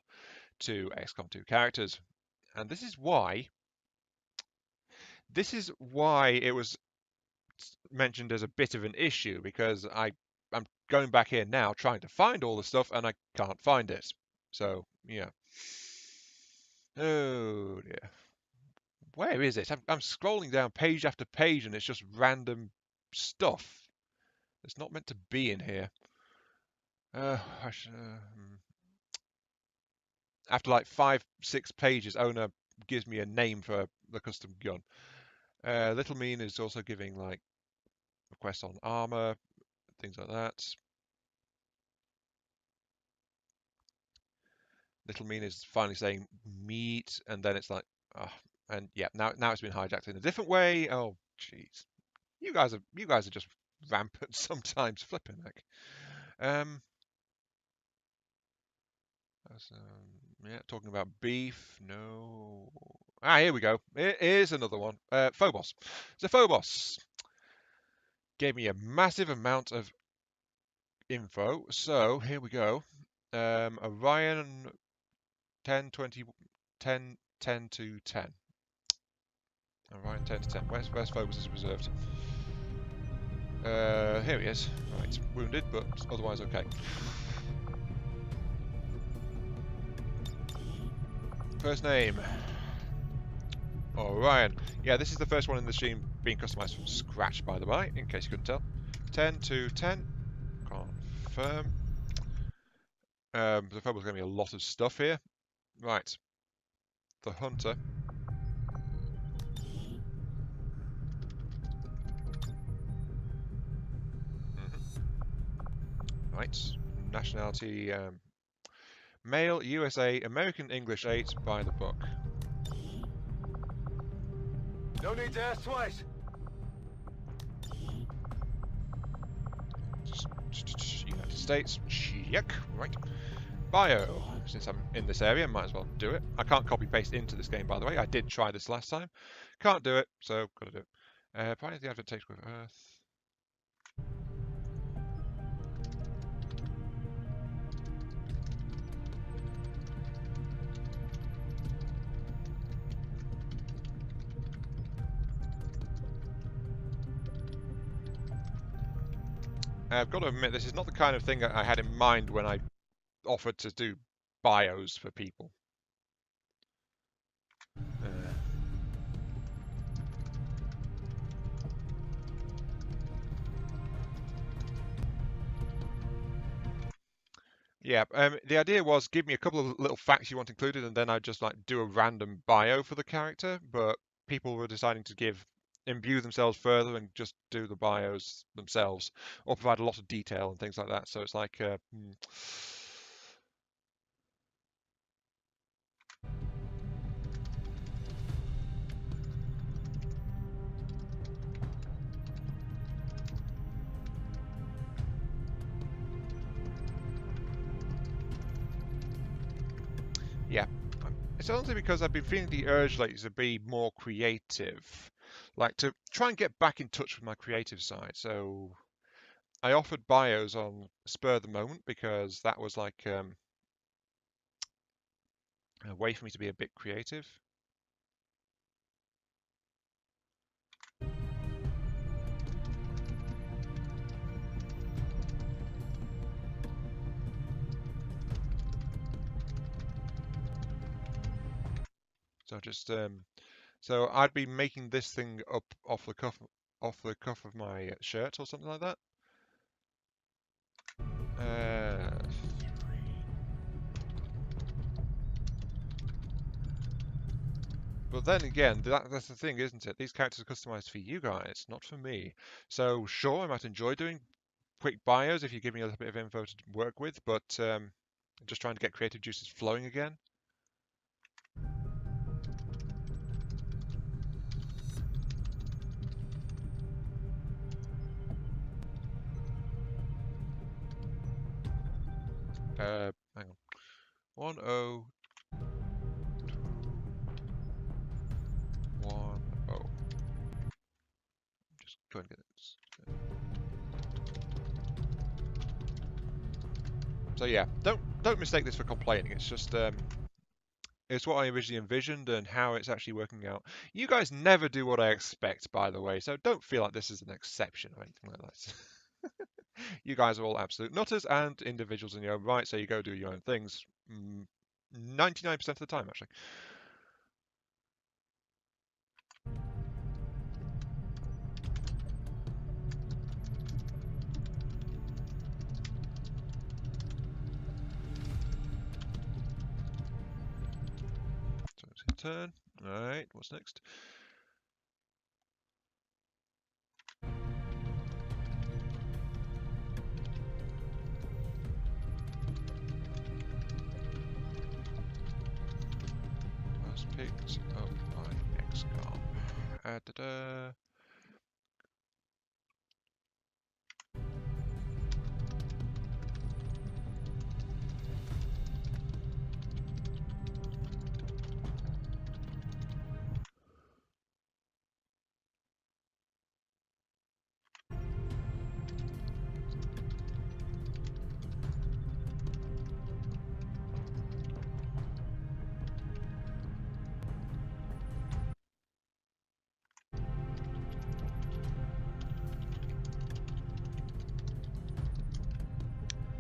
to XCOM 2 characters. And this is why it was mentioned as a bit of an issue, because I'm going back here now trying to find all the stuff and I can't find it. So, yeah. Oh dear. Where is it? I'm scrolling down page after page and it's just random stuff. It's not meant to be in here. After like 5-6 pages, owner gives me a name for the custom gun. Little Mean is also giving like requests on armor, things like that. Little Mean is finally saying meat, and then it's like, Oh, and yeah, now it's been hijacked in a different way. Oh, jeez. You guys are just rampant sometimes. Flipping heck. Yeah, talking about beef. No. Ah, here we go. Here's another one. Phobos. So Phobos gave me a massive amount of info. So here we go. Orion 10, 20, 10, 10 to 10. Orion 10 to 10. Where's Phobos is reserved? Here he is. Right, wounded, but otherwise okay. First name. Orion. Yeah, this is the first one in the stream being customized from scratch, by the way, in case you couldn't tell. 10 to 10. Confirm. There's probably going to be a lot of stuff here. Right. The Hunter. Right. Nationality. Male, USA, American English 8, by the book. No need to ask twice. United States. Check. Right. Bio. Since I'm in this area, might as well do it. I can't copy paste into this game, by the way. I did try this last time. Can't do it, so gotta do it. Prior to the advent takes with Earth. I've got to admit, this is not the kind of thing that I had in mind when I offered to do bios for people. Yeah, the idea was give me a couple of little facts you want included, and then I'd just like do a random bio for the character. But people were deciding to imbue themselves further and just do the bios themselves, or provide a lot of detail and things like that. So it's like, yeah. It's only because I've been feeling the urge lately to be more creative, like to try and get back in touch with my creative side. So I offered bios on spur of the moment because that was like a way for me to be a bit creative. So just so I'd be making this thing up off the cuff of my shirt or something like that. But then again, that's the thing, isn't it? These characters are customized for you guys, not for me. So sure, I might enjoy doing quick bios if you give me a little bit of info to work with, but just trying to get creative juices flowing again. Hang on. 10. Just go and get this. So yeah, don't mistake this for complaining. It's just it's what I originally envisioned and how it's actually working out. You guys never do what I expect, by the way, so don't feel like this is an exception or anything like that. You guys are all absolute nutters and individuals in your own right, so you go do your own things 99% of the time, actually. So it's his turn. Alright, what's next? Picked up Da-da.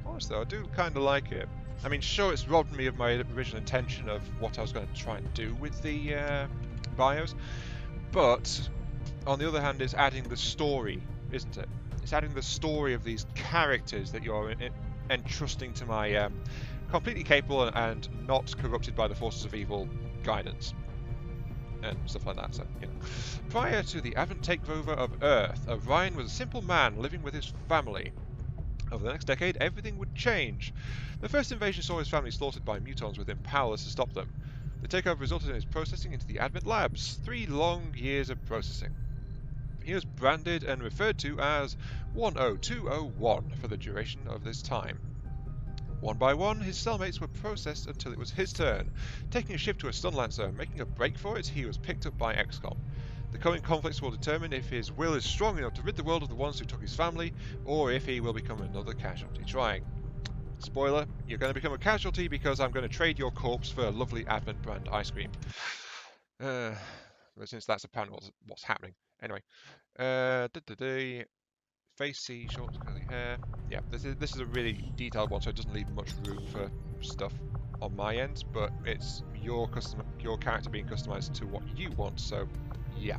Honestly, I do kind of like it. I mean, sure, it's robbed me of my original intention of what I was going to try and do with the bios, but on the other hand, it's adding the story, isn't it? It's adding the story of these characters that you're entrusting to my completely capable and not corrupted by the forces of evil guidance and stuff like that. So, you know. Prior to the advent takeover of Earth, Orion was a simple man living with his family. Over the next decade, everything would change. The first invasion saw his family slaughtered by mutons with him powerless to stop them. The takeover resulted in his processing into the Advent Labs. 3 long years of processing. He was branded and referred to as 10201 for the duration of this time. One by one, his cellmates were processed until it was his turn. Taking a ship to a stun lancer and making a break for it, he was picked up by XCOM. The coming conflicts will determine if his will is strong enough to rid the world of the ones who took his family, or if he will become another casualty trying. Spoiler, you're going to become a casualty because I'm going to trade your corpse for a lovely Advent brand ice cream. Since that's apparently what's happening. Anyway. Face C, short curly hair. Yeah, this is a really detailed one, so it doesn't leave much room for stuff on my end, but it's your character being customized to what you want, so yeah.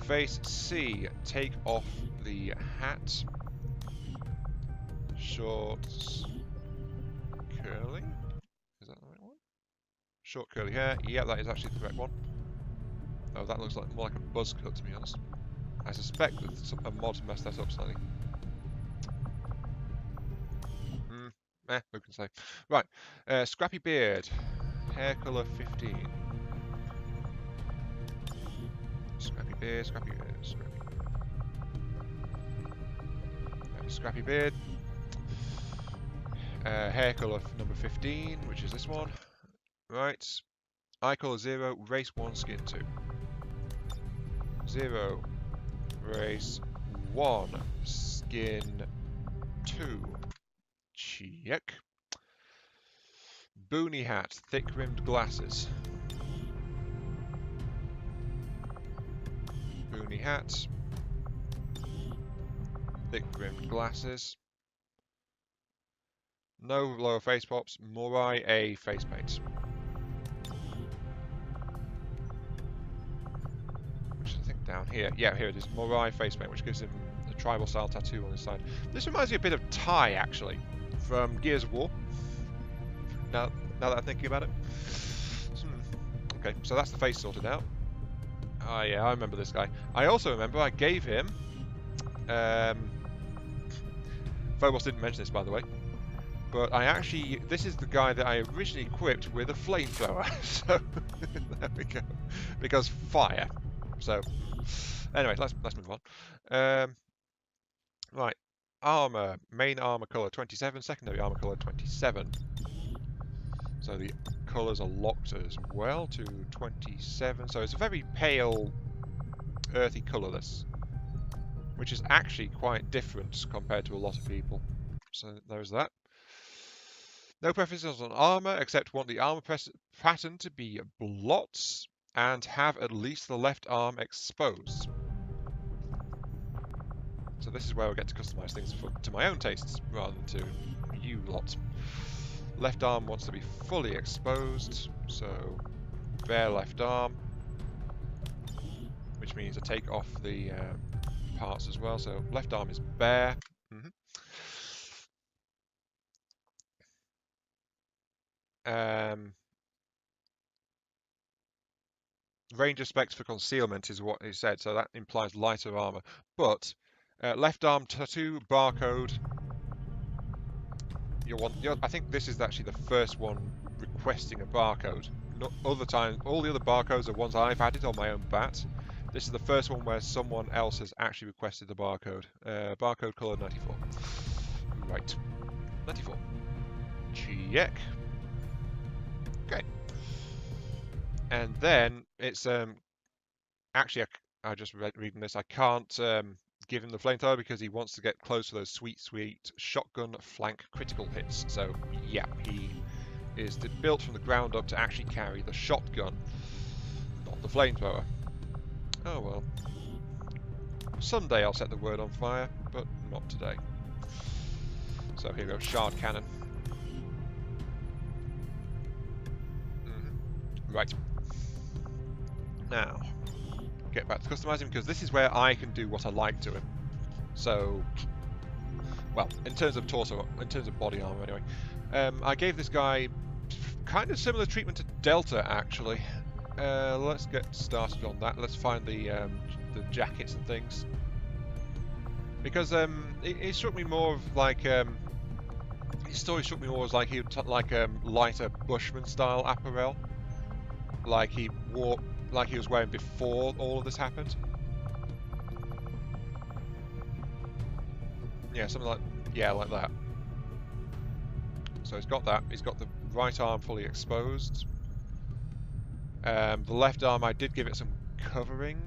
Face C, take off the hat. Shorts curly. Is that the right one? Short curly hair. Yeah, that is actually the correct one. Oh, that looks like more like a buzz cut, to be honest. I suspect that a mod messed that up slightly. Who can say? Right, scrappy beard, hair colour 15. Scrappy beard, scrappy beard, scrappy beard. Hair colour number 15, which is this one. Right, eye colour 0, race 1, skin 2. 0, race 1, skin 2. Check. Boonie hat, thick-rimmed glasses. Boonie hat. Thick-rimmed glasses. No lower face pops. Morai A face paint. Which is I think down here. Yeah, here it is. Morai face paint, which gives him a tribal style tattoo on his side. This reminds me a bit of Ty, actually, from Gears of War. Now that I'm thinking about it. Okay, so that's the face sorted out. Oh yeah, I remember this guy. I also remember I gave him... Phobos didn't mention this, by the way. But this is the guy that I originally equipped with a flamethrower. So, there we go. Because fire. So, anyway, let's move on. Right, armor. Main armor color 27, secondary armor color 27. So the colours are locked as well to 27. So it's a very pale, earthy colour, this. Which is actually quite different compared to a lot of people. So there's that. No preferences on armour, except want the armour pattern to be blots and have at least the left arm exposed. So this is where I get to customise things to my own tastes, rather than to you lot. Left arm wants to be fully exposed, so bare left arm, which means I take off the parts as well, so left arm is bare. Ranger specs for concealment is what he said, so that implies lighter armor. But left arm tattoo barcode. I think this is actually the first one requesting a barcode. Not other times, all the other barcodes are ones I've added on my own bat. This is the first one where someone else has actually requested the barcode. Barcode color 94. Right. 94. Check. Okay. And then it's actually I just reading this. I can't give him the flamethrower because he wants to get close to those sweet, sweet shotgun flank critical hits. So yeah, he is built from the ground up to actually carry the shotgun, not the flamethrower. Oh well. Someday I'll set the word on fire, but not today. So here we go, shard cannon. Right. Now, get back to customizing because this is where I can do what I like to him. So, well, in terms of torso, in terms of body armor anyway. I gave this guy kind of similar treatment to Delta actually. Let's get started on that. Let's find the jackets and things. Because it struck me more of like his story struck me more as like he would like lighter Bushman style apparel, like he wore, like he was wearing before all of this happened. Yeah, something like like that. So he's got that. He's got the right arm fully exposed. The left arm, I did give it some covering.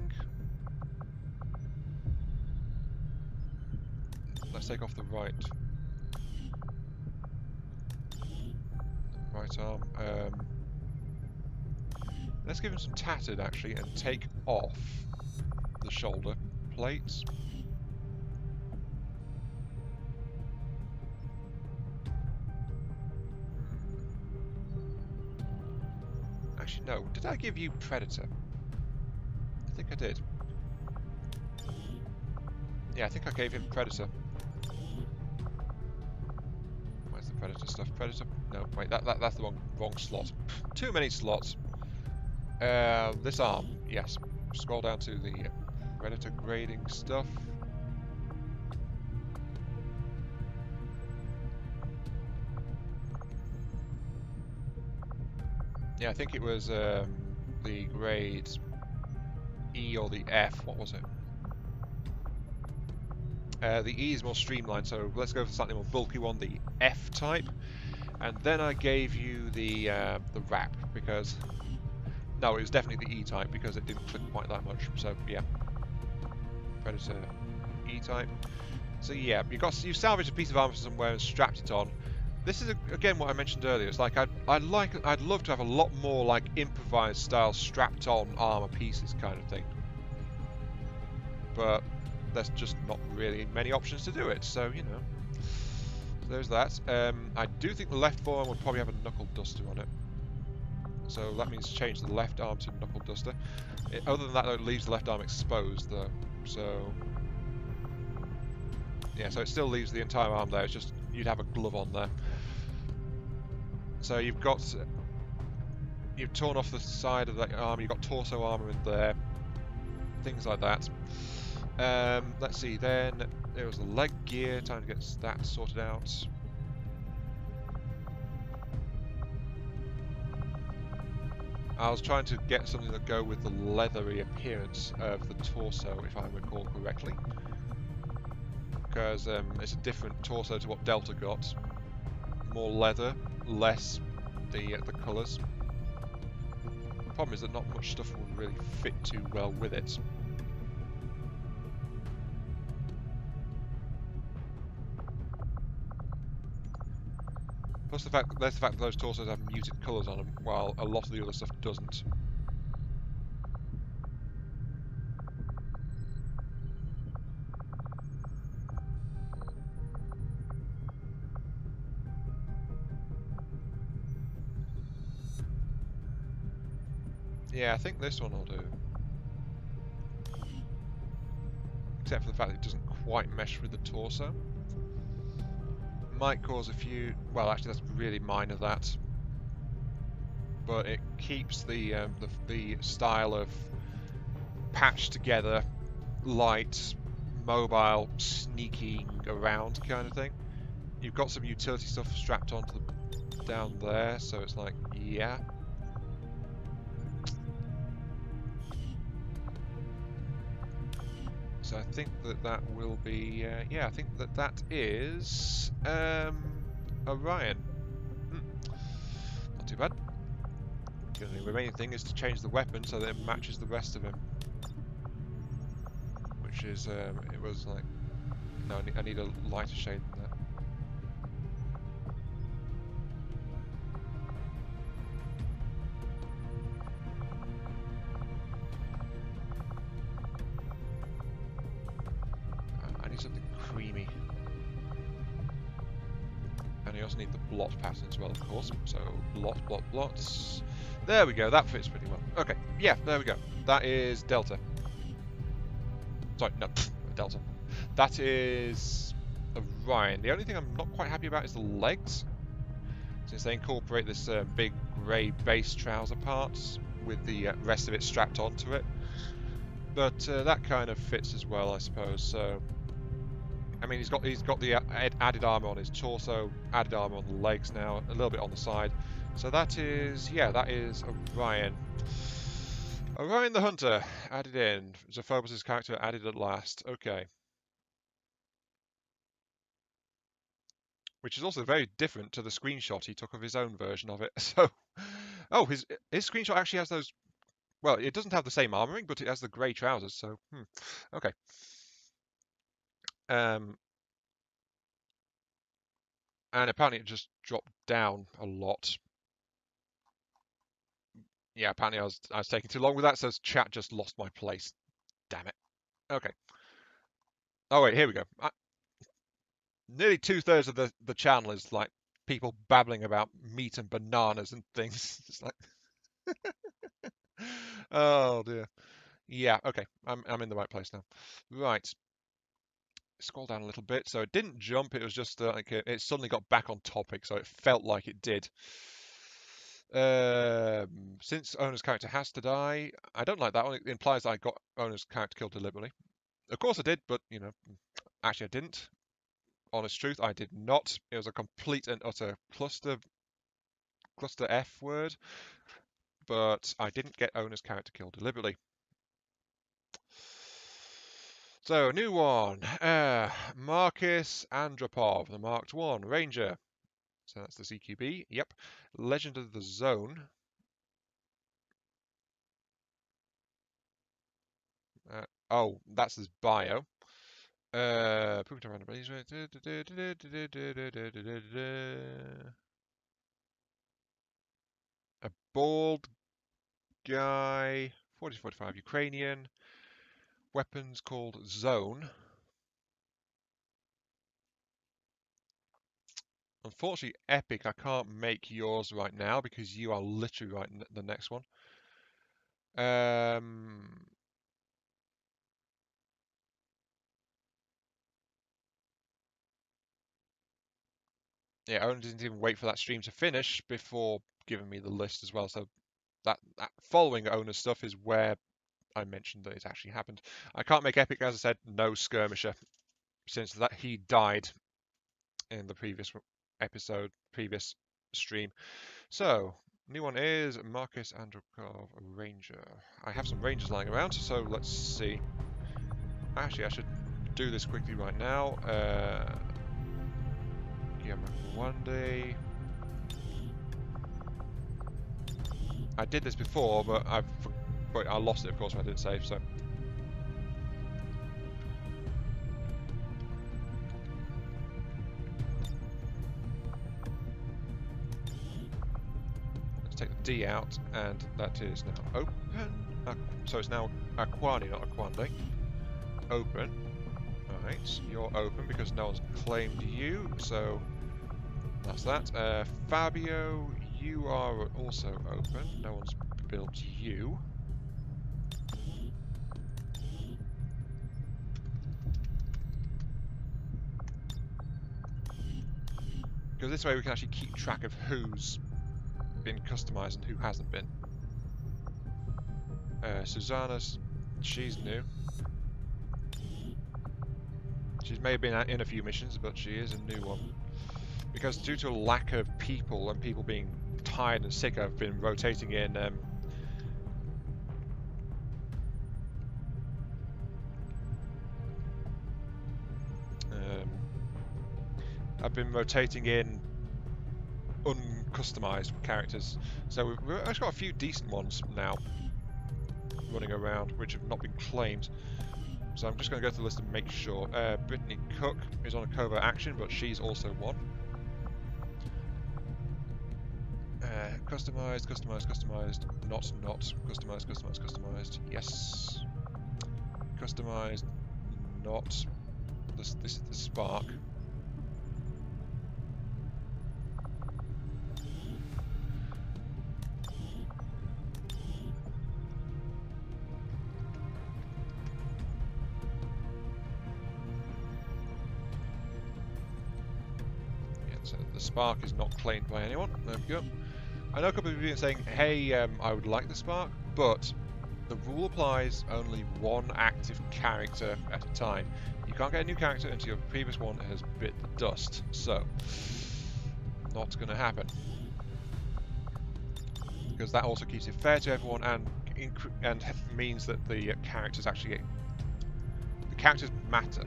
Let's take off the right arm. Let's give him some tattered actually, and take off the shoulder plates. Actually, no. Did I give you Predator? I think I did. Yeah, I think I gave him Predator. Where's the Predator stuff? Predator? No, wait, that's the wrong slot. Too many slots. This arm, yes. Scroll down to the Predator grading stuff. Yeah, I think it was the grade E or the F. What was it? The E is more streamlined, so let's go for slightly more bulky one, the F type. And then I gave you the wrap because no, it was definitely the E type because it didn't clip quite that much. So yeah, Predator E type. So yeah, you salvaged a piece of armor from somewhere and strapped it on. This is again what I mentioned earlier. It's like I'd love to have a lot more like improvised style strapped on armor pieces kind of thing. But there's just not really many options to do it. So you know, so there's that. I do think the left forearm would probably have a Knuckleduster on it. So that means change the left arm to Knuckleduster. Other than that, though, it leaves the left arm exposed, though. So yeah, so it still leaves the entire arm there. It's just you'd have a glove on there. So you've torn off the side of that arm. You've got torso armor in there, things like that. Let's see. Then there was the leg gear. Time to get that sorted out. I was trying to get something that go with the leathery appearance of the torso, if I recall correctly, because it's a different torso to what Delta got. More leather, less the colours. The problem is that not much stuff will really fit too well with it. Plus the fact that those torsos have muted colours on them, while a lot of the other stuff doesn't. Yeah, I think this one will do. Except for the fact that it doesn't quite mesh with the torso. Might cause a few, well actually that's really minor that, but it keeps the style of patched together, light, mobile, sneaking around kind of thing. You've got some utility stuff strapped onto the down there, so it's like, yeah. So I think that that will be, yeah, I think that that is Orion. Not too bad. The only remaining thing is to change the weapon so that it matches the rest of him. Which is, it was like, no, I need a lighter shade than that. I need something creamy. And I also need the blot pattern as well, of course. So, blots. There we go, that fits pretty well. Okay, yeah, there we go. That is Delta. Sorry, no, Delta. That is Orion. The only thing I'm not quite happy about is the legs, since they incorporate this big grey base trouser parts with the rest of it strapped onto it. But that kind of fits as well, I suppose. So, I mean, he's got the added armor on his torso, added armor on the legs now, a little bit on the side. So that is, yeah, that is Orion. Orion the Hunter, added in. Zophobos' character added at last. Okay. Which is also very different to the screenshot he took of his own version of it. So, oh, his screenshot actually has those. Well, it doesn't have the same armoring, but it has the grey trousers. So, okay. And apparently it just dropped down a lot. Yeah, apparently I was taking too long with that, so chat just lost my place. Damn it. Okay. Oh wait, here we go. Nearly 2/3 of the channel is like people babbling about meat and bananas and things. It's like, oh dear. Yeah. Okay. I'm in the right place now. Right. Scroll down a little bit. So it didn't jump. It was just like it suddenly got back on topic, so it felt like it did. Since owner's character has to die, I don't like that one. It implies I got owner's character killed deliberately. Of course I did, but you know, actually I didn't. Honest truth, I did not. It was a complete and utter cluster F word, but I didn't get owner's character killed deliberately. So, new one. Marcus Andropov, the Marked 1 Ranger. So that's the CQB. Yep. Legend of the Zone. Oh, that's his bio. A bald guy, 40-45 Ukrainian. Weapons called Zone. Unfortunately, Epic, I can't make yours right now because you are literally right in the next one. Yeah, Owen didn't even wait for that stream to finish before giving me the list as well. So that following owner stuff is where I mentioned that it actually happened. I can't make Epic, as I said, no skirmisher, since that he died in the previous episode, previous stream. So, new one is Marcus Andropov, Ranger. I have some Rangers lying around, so let's see. Actually, I should do this quickly right now. One day. I did this before, but I lost it, of course, when I didn't save, so. Let's take the D out, and that is now open. So it's now Aquani, not Aquande. Open. Alright, you're open because no one's claimed you, so that's that. Fabio, you are also open. No one's built you. Because this way we can actually keep track of who's been customized and who hasn't been. Susanna, she's new. She may have been in a few missions, but she is a new one. Because due to a lack of people and people being tired and sick, I've been rotating in I've been rotating in uncustomized characters. So we've actually got a few decent ones now running around, which have not been claimed. So I'm just going to go to the list and make sure. Brittany Cook is on a covert action, but she's also one. Customized, not, customized, yes. Customized, not. This is the Spark. Yeah, so the Spark is not claimed by anyone. There we go. I know a couple of you are saying, hey, I would like the Spark, but the rule applies only one active character at a time. You can't get a new character until your previous one has bit the dust, so not going to happen. Because that also keeps it fair to everyone and means that the characters actually the characters matter.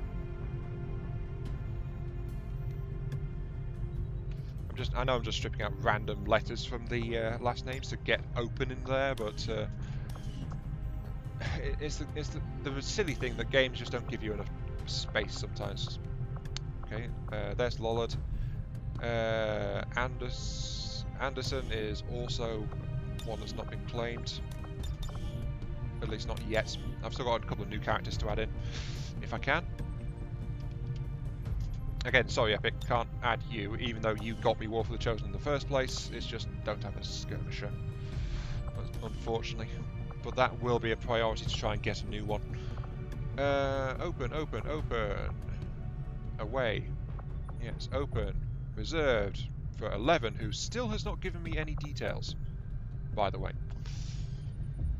I know I'm just stripping out random letters from the last names to get open in there, but it's the silly thing that games just don't give you enough space sometimes. Okay, there's Lollard. Anderson is also one that's not been claimed. At least not yet. I've still got a couple of new characters to add in, if I can. Again, sorry Epic, can't add you, even though you got me War for the Chosen in the first place. It's just don't have a skirmisher, unfortunately. But that will be a priority to try and get a new one. Open. Away. Yes, open. Reserved for 11, who still has not given me any details, by the way.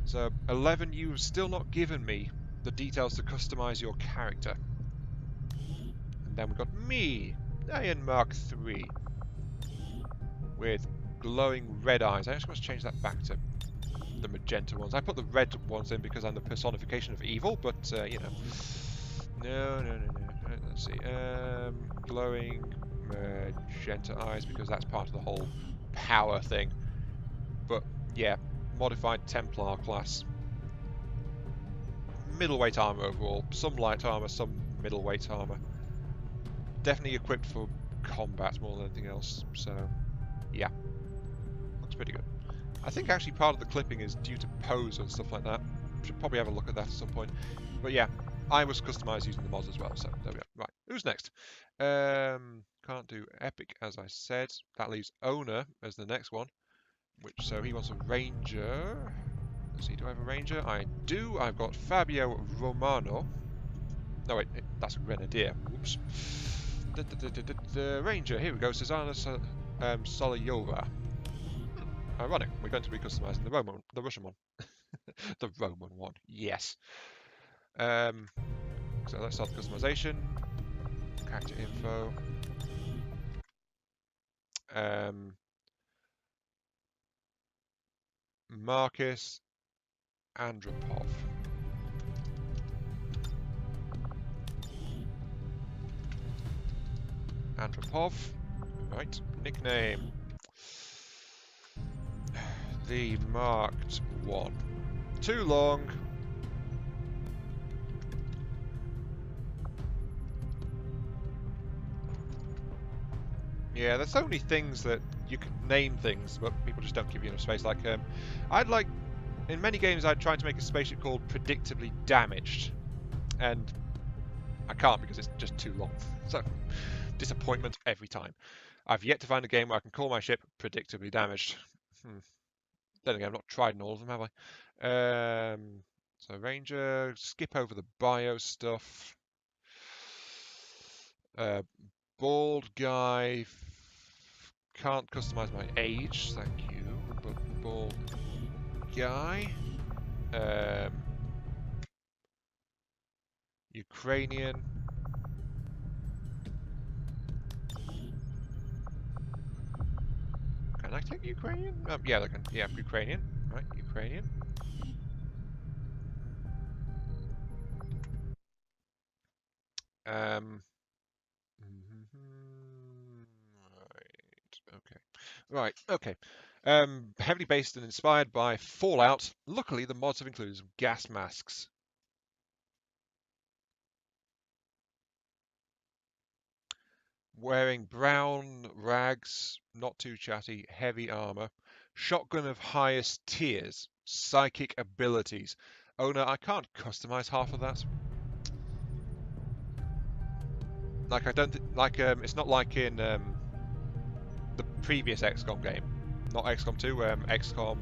So, 11, you've still not given me the details to customize your character. And then we've got me, Iron Mark 3, with glowing red eyes. I actually must change that back to the magenta ones. I put the red ones in because I'm the personification of evil, but, you know. No. Let's see. Glowing magenta eyes, because that's part of the whole power thing. But, yeah, modified Templar class. Middleweight armor overall. Some light armor, some middleweight armor. Definitely equipped for combat more than anything else, so yeah, looks pretty good. I think actually part of the clipping is due to pose and stuff like that. Should probably have a look at that at some point. But yeah, I was customized using the mods as well, so there we go. Right, who's next? Can't do Epic, as I said. That leaves Owner as the next one, so he wants a Ranger. Let's see, do I have a Ranger? I do. I've got Fabio Romano. No, wait, that's a Grenadier. Whoops. The Ranger, here we go, Susanna Solayova. Ironic, we're going to be customizing the Russian one. The Roman one, yes. So let's start the customization. Character info. Marcus Andropov. Andropov. Right, nickname. The Marked One. Too long. Yeah, there's so many things that you can name things, but people just don't give you enough space. Like, in many games, I'd try to make a spaceship called Predictably Damaged, and I can't because it's just too long. So, disappointment every time. I've yet to find a game where I can call my ship Predictably Damaged. Then again, I've not tried in all of them, have I? So Ranger, skip over the bio stuff. Bald guy, can't customize my age, thank you. But bald guy. Ukrainian. Can I take Ukrainian? Yeah, they can. Yeah, Ukrainian. Right, Ukrainian. Right, okay. Heavily based and inspired by Fallout. Luckily, the mods have included some gas masks. Wearing brown rags, not too chatty, heavy armor, shotgun of highest tiers, psychic abilities. Oh no, I can't customize half of that. Like I don't it's not like in the previous XCOM game, not XCOM 2, XCOM.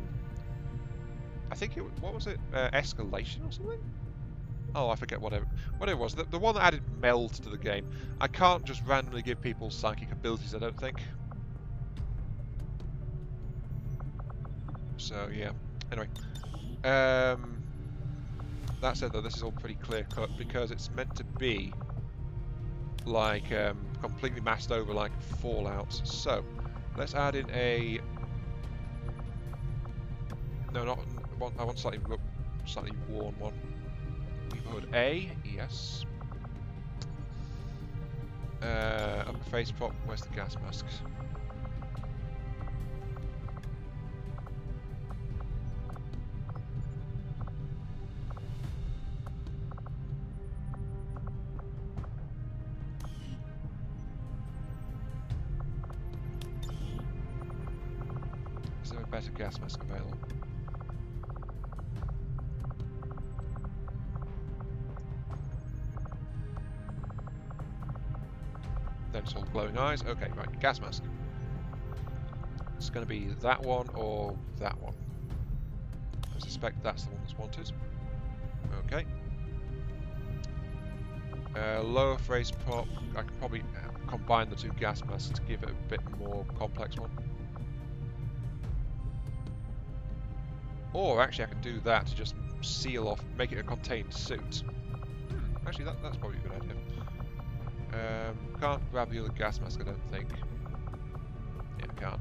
I think what was it? Escalation or something? Oh, I forget whatever it was. The one that added meld to the game. I can't just randomly give people psychic abilities, I don't think. So yeah. Anyway, that said though, this is all pretty clear cut because it's meant to be like completely masked over like Fallout. So let's add in a I want slightly worn one. Hood A, yes. Upper face prop, where's the gas mask? Is there a better gas mask available? Then it's all glowing eyes. Okay, right, gas mask. It's going to be that one or that one. I suspect that's the one that's wanted. Okay. Lower face prop. I can probably combine the two gas masks to give it a bit more complex one. Or actually I can do that to just seal off, make it a contained suit. Actually that's probably a good idea. Can't grab the other gas mask, I don't think. Yeah, can't.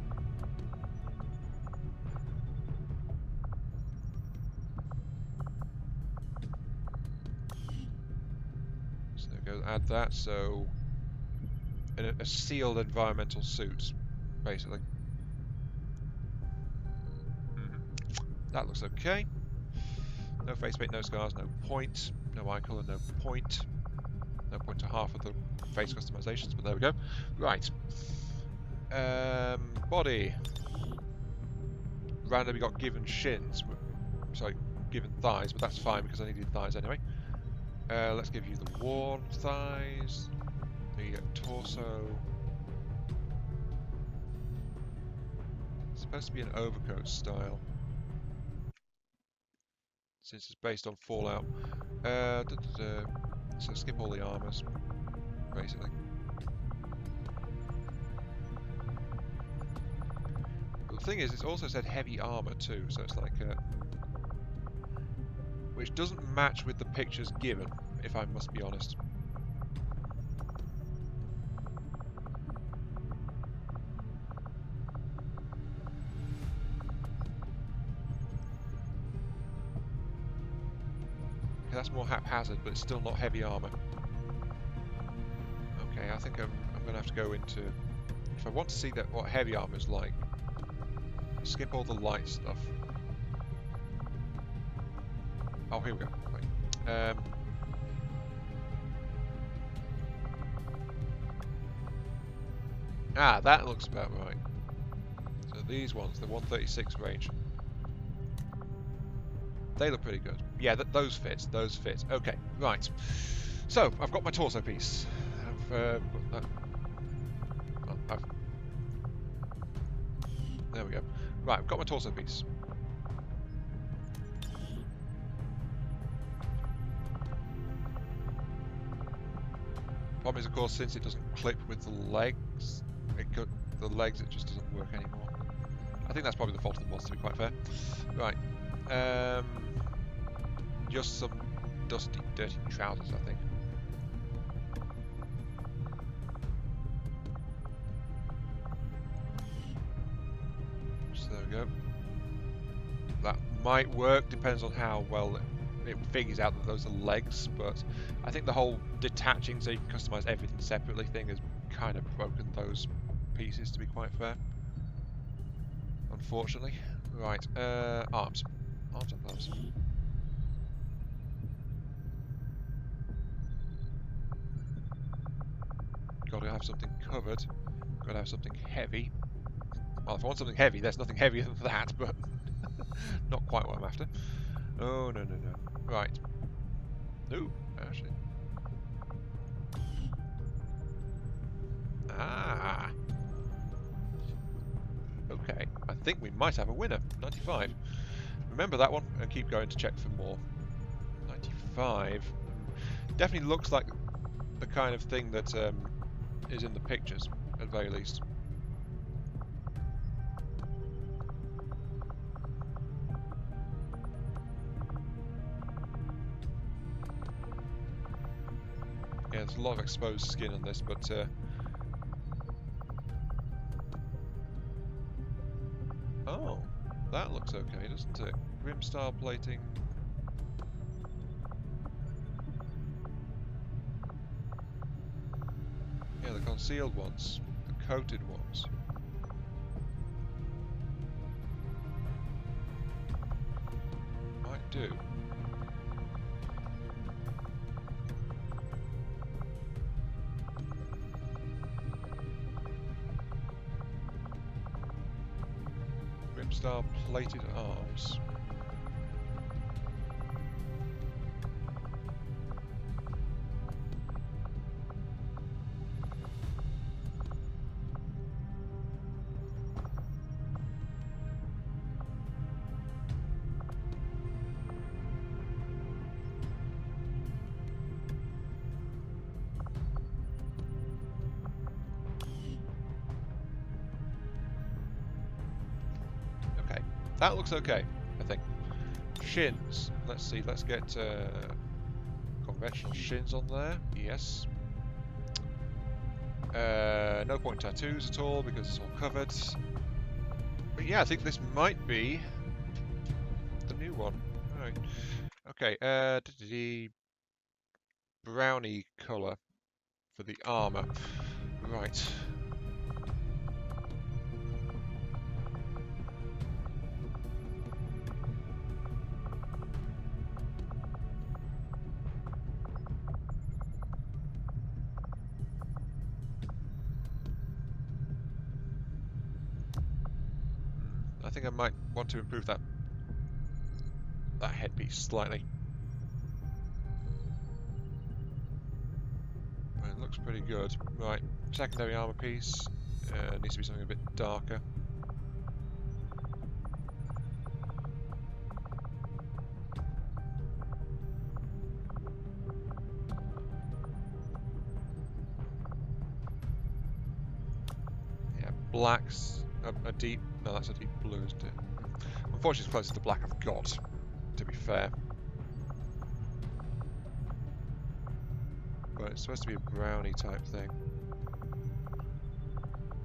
So there we go, add that, so in a sealed environmental suit, basically. That looks okay. No facepaint, no scars, no point. No eye colour, no point. No point to half of the face customizations, but there we go. Right. Body. Randomly got given shins. Sorry, given thighs, but that's fine because I needed thighs anyway. Let's give you the worn thighs. The torso. It's supposed to be an overcoat style. Since it's based on Fallout. So skip all the armors, basically. But the thing is, it's also said heavy armor too, so it's like which doesn't match with the pictures given, if I must be honest. That's more haphazard, but it's still not heavy armor. Okay, I think I'm going to have to go into... If I want to see what heavy armor is like, skip all the light stuff. Oh, here we go. Right. That looks about right. So these ones, the 136 range. They look pretty good. Yeah, those fit. Those fit. Okay, right. So, I've got my torso piece. There we go. Right, I've got my torso piece. Problem is, of course, since it doesn't clip with the legs, it just doesn't work anymore. I think that's probably the fault of the mods, to be quite fair. Right. Just some dusty, dirty trousers, I think. So there we go. That might work, depends on how well it figures out that those are legs, but I think the whole detaching so you can customize everything separately thing has kind of broken those pieces, to be quite fair. unfortunately. Right, arms. Arms and arms. Gotta have something covered. Gotta have something heavy. Well, if I want something heavy, there's nothing heavier than that, but not quite what I'm after. Oh, no, no, no. Right. Ooh, actually. Ah. Okay, I think we might have a winner. 95. Remember that one and keep going to check for more. 95. Definitely looks like the kind of thing that is in the pictures, at the very least. Yeah, there's a lot of exposed skin on this, but oh, that looks okay, doesn't it? Grim style plating. Yeah, the concealed ones, the coated ones. Might do. Grim style plated arms. That looks okay, I think. Shins. Let's see, let's get conventional shins on there. Yes. No point in tattoos at all because it's all covered. But yeah, I think this might be the new one. Alright. Okay, the brownie colour for the armour. Right. I think I might want to improve that headpiece slightly. It looks pretty good. Right, secondary armor piece needs to be something a bit darker. Yeah, blacks a deep. No, that's a deep blue, isn't it? Unfortunately, it's close to the black I've got, to be fair. But it's supposed to be a brownie type thing.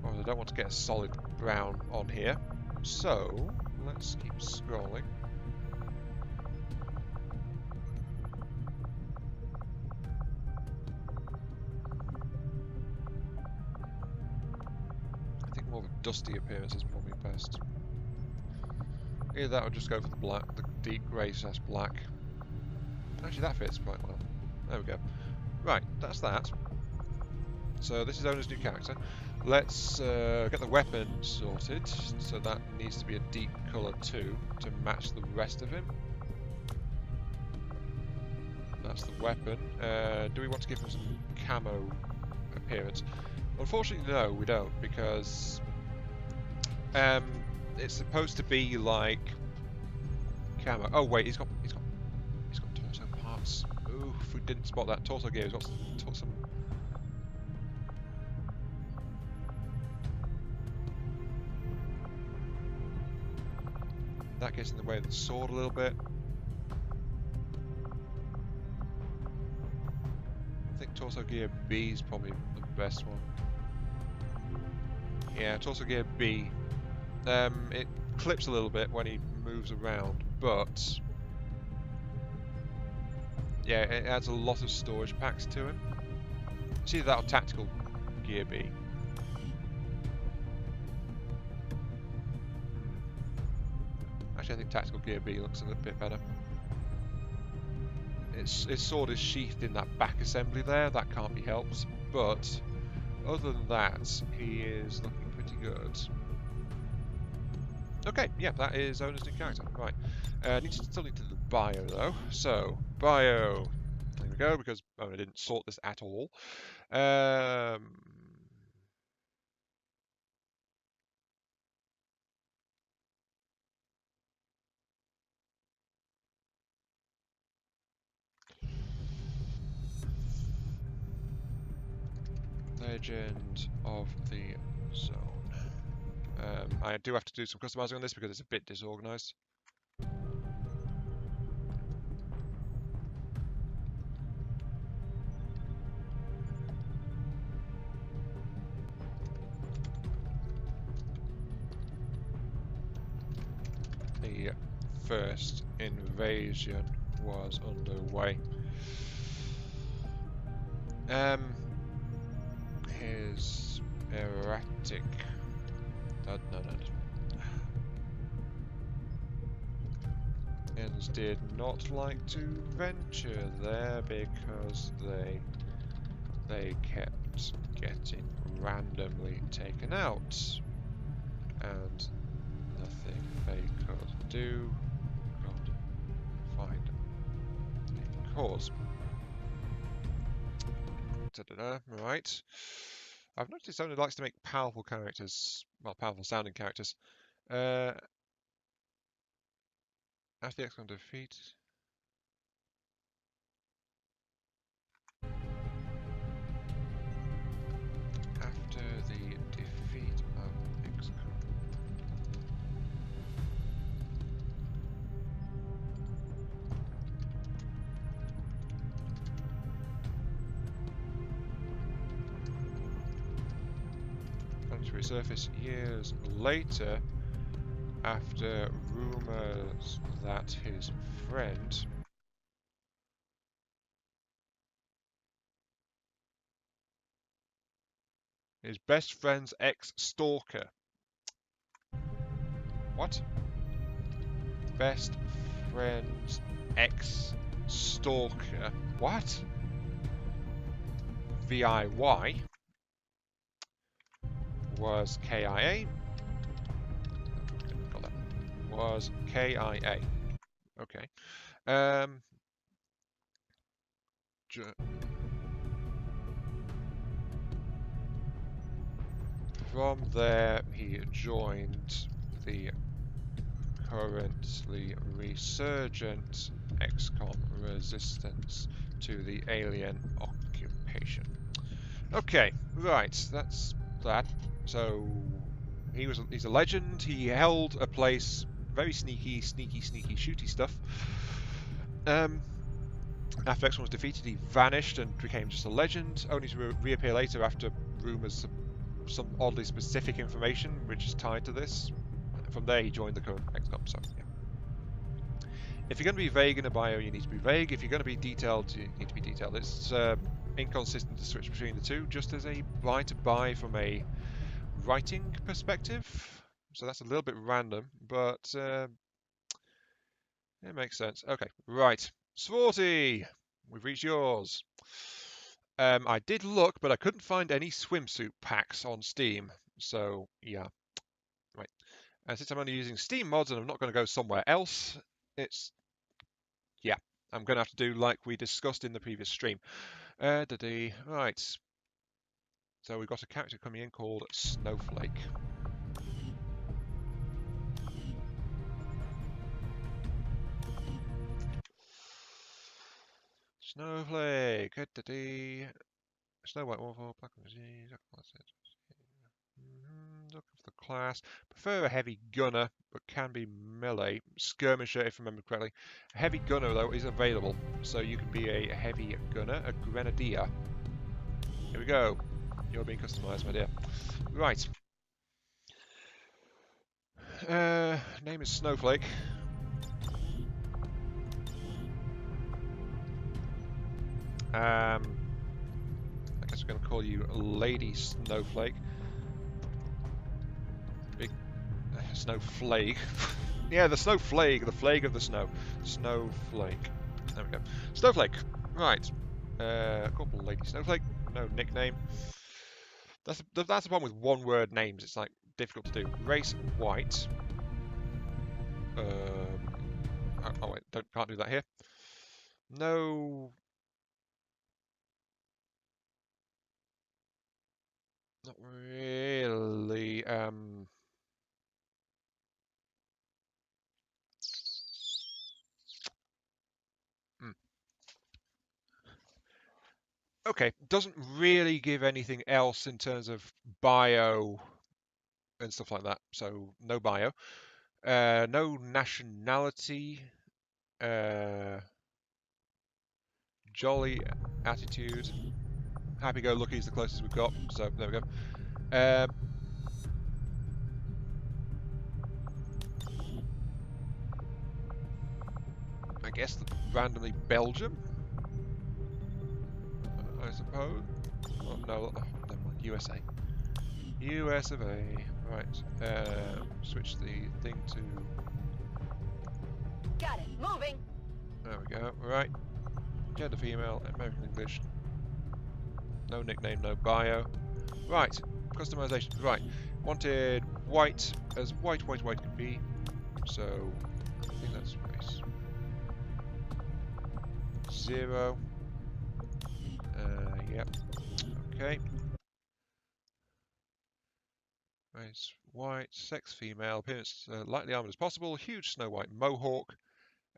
Well, I don't want to get a solid brown on here. So, let's keep scrolling. I think more of a dusty appearance is probably best. Either that or just go for the black, the deep grey/black. Actually, that fits quite well. There we go. Right, that's that. So this is owner's new character. Let's get the weapon sorted. So that needs to be a deep colour too, to match the rest of him. That's the weapon. Do we want to give him some camo appearance? Unfortunately, no, we don't, because it's supposed to be like camo. Oh wait, he's got torso parts. Ooh, if we didn't spot that torso gear, he's got some. That gets in the way of the sword a little bit. I think torso gear B is probably the best one. Yeah, torso gear B. It clips a little bit when he moves around, but yeah, it adds a lot of storage packs to him. It's either that or tactical gear B. Actually, I think Tactical Gear B looks a little bit better. His sword is sheathed in that back assembly there. That can't be helped. But other than that, he is looking pretty good. Okay, yeah, that is owner's new character. Right. Still need to do the bio though. So, bio. There we go, because I didn't sort this at all. Legend of the Zone. I do have to do some customizing on this because it's a bit disorganized. The first invasion was underway. His erratic. No. Ins did not like to venture there because they kept getting randomly taken out, and nothing they could do could find a cause. Right. I've noticed somebody likes to make powerful characters, well, powerful sounding characters. After the XCOM defeat. After the defeat of XCOM. To resurface years later, after rumors that his friend his best friend's ex-stalker. What? Best friend's ex-stalker. What? VIY was KIA. Got that. Was KIA. Okay. From there, he joined the currently resurgent XCOM resistance to the alien occupation. Okay, right, that's that. So he's a legend. He held a place, very sneaky shooty stuff. After XCOM was defeated, he vanished and became just a legend, only to reappear later after rumours of some oddly specific information which is tied to this. From there, he joined the current XCOM. So, yeah. If you're going to be vague in a bio, you need to be vague. If you're going to be detailed, you need to be detailed. It's inconsistent to switch between the two, just as a buy from a writing perspective. So that's a little bit random, but it makes sense. Okay, right. Swarty, we've reached yours. I did look, but I couldn't find any swimsuit packs on Steam. So, yeah. Right. And since I'm only using Steam mods and I'm not going to go somewhere else, yeah, I'm going to have to do like we discussed in the previous stream. Right. So we've got a character coming in called Snowflake. Snowflake. Snow White Waterfall, Black Disease. Look for the class. Prefer a heavy gunner, but can be melee. Skirmisher, if I remember correctly. A heavy gunner, though, is available. So you can be a heavy gunner, a grenadier. Here we go. You're being customized, my dear. Right. Name is Snowflake. I guess we're going to call you Lady Snowflake. Big Snowflake. Yeah, the snowflake, the flake of the snow. Snowflake. There we go. Snowflake. Right. Couple lady snowflake. No nickname. That's the problem with one-word names. It's like difficult to do. Race white. Oh wait, can't do that here. No. Not really. Okay, doesn't really give anything else in terms of bio and stuff like that. So no bio. No nationality. Jolly attitude. Happy-go-lucky is the closest we've got. So there we go. I guess randomly Belgium. I suppose. Oh, no, never mind. USA. US of A. Right. Switch the thing to. Got it. Moving. There we go. Right. Gender female. American English. No nickname. No bio. Right. Customization. Right. Wanted white as white can be. So I think that's race 0. Yep. Okay. Race white, sex female, appearance lightly armored as possible, huge snow white mohawk,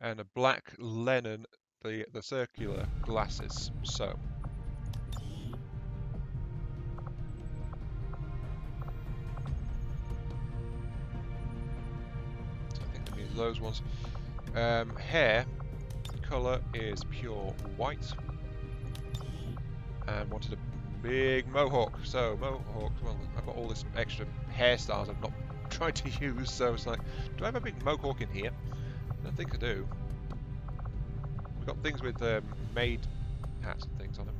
and a black Lennon, the circular glasses. So. I think that means those ones. Hair colour is pure white. And wanted a big mohawk. So mohawk, well, I've got all this extra hairstyles I've not tried to use, so it's like, do I have a big mohawk in here? I think I do. We've got things with maid hats and things on them.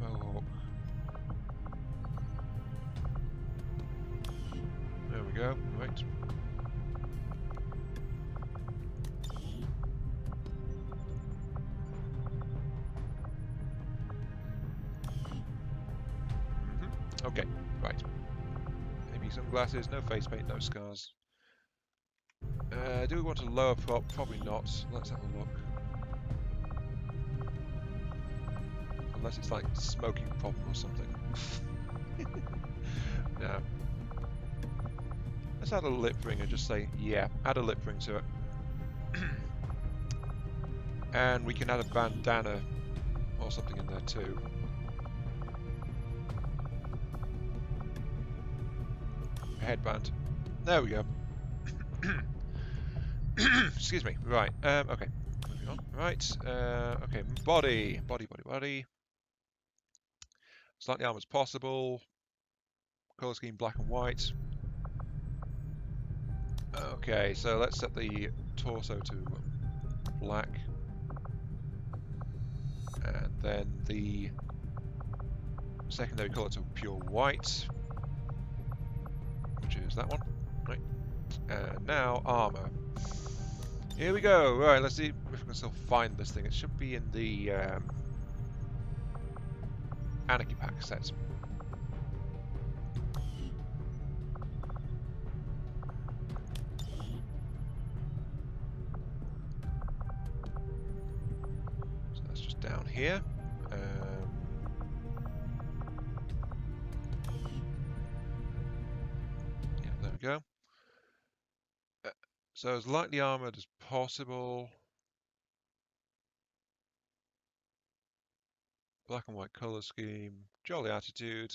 Mohawk. There we go, right. Okay, right. Maybe sunglasses, no face paint, no scars. Do we want a lower prop? Probably not. Let's have a look. Unless it's like smoking problem or something. No. Let's add a lip ring and just say, yeah, add a lip ring to it. And we can add a bandana or something in there too. Headband. There we go. Excuse me. Right. Okay. Moving on. Right. Okay. Body. Slightly armored as possible. Color scheme black and white. Okay. So let's set the torso to black, and then the secondary color to pure white, which is that one. Right. And now armor. Here we go. Right, let's see if we can still find this thing. It should be in the Anarchy Pack set. So that's just down here. Yeah, there we go. So as lightly armoured as possible. Black and white colour scheme. Jolly attitude.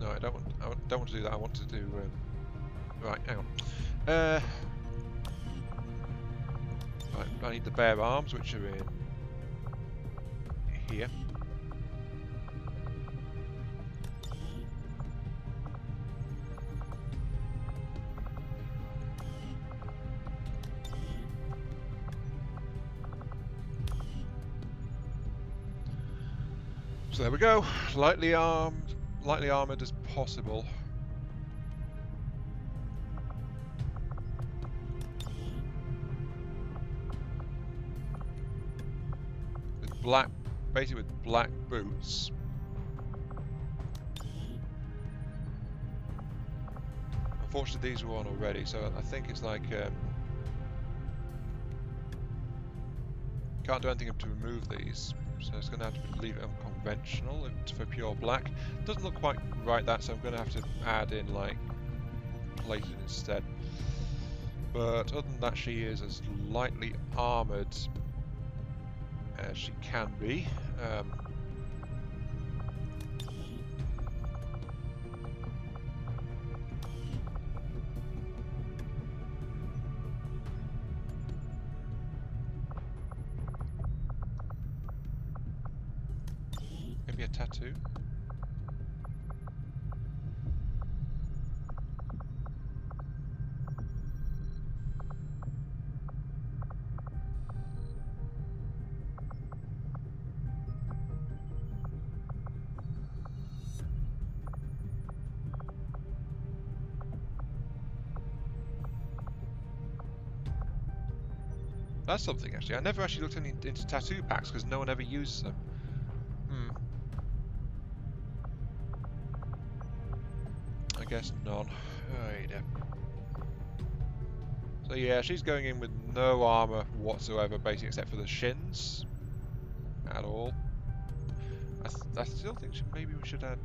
No, I don't want to do that. I want to do. Right, hang on. Right, I need the bare arms, which are in here. So there we go. Lightly armoured as possible. With black, basically with black boots. Unfortunately, these were on already, so I think it's like can't do anything to remove these. So it's going to have to leave it unconventional for pure black. Doesn't look quite right that, so I'm going to have to add in like plated instead. But other than that, she is as lightly armoured as she can be. Maybe a tattoo. That's something actually. I never actually looked into tattoo packs because no one ever uses them. I guess none. Right. So yeah, she's going in with no armour whatsoever, basically, except for the shins. At all. I still think maybe we should add...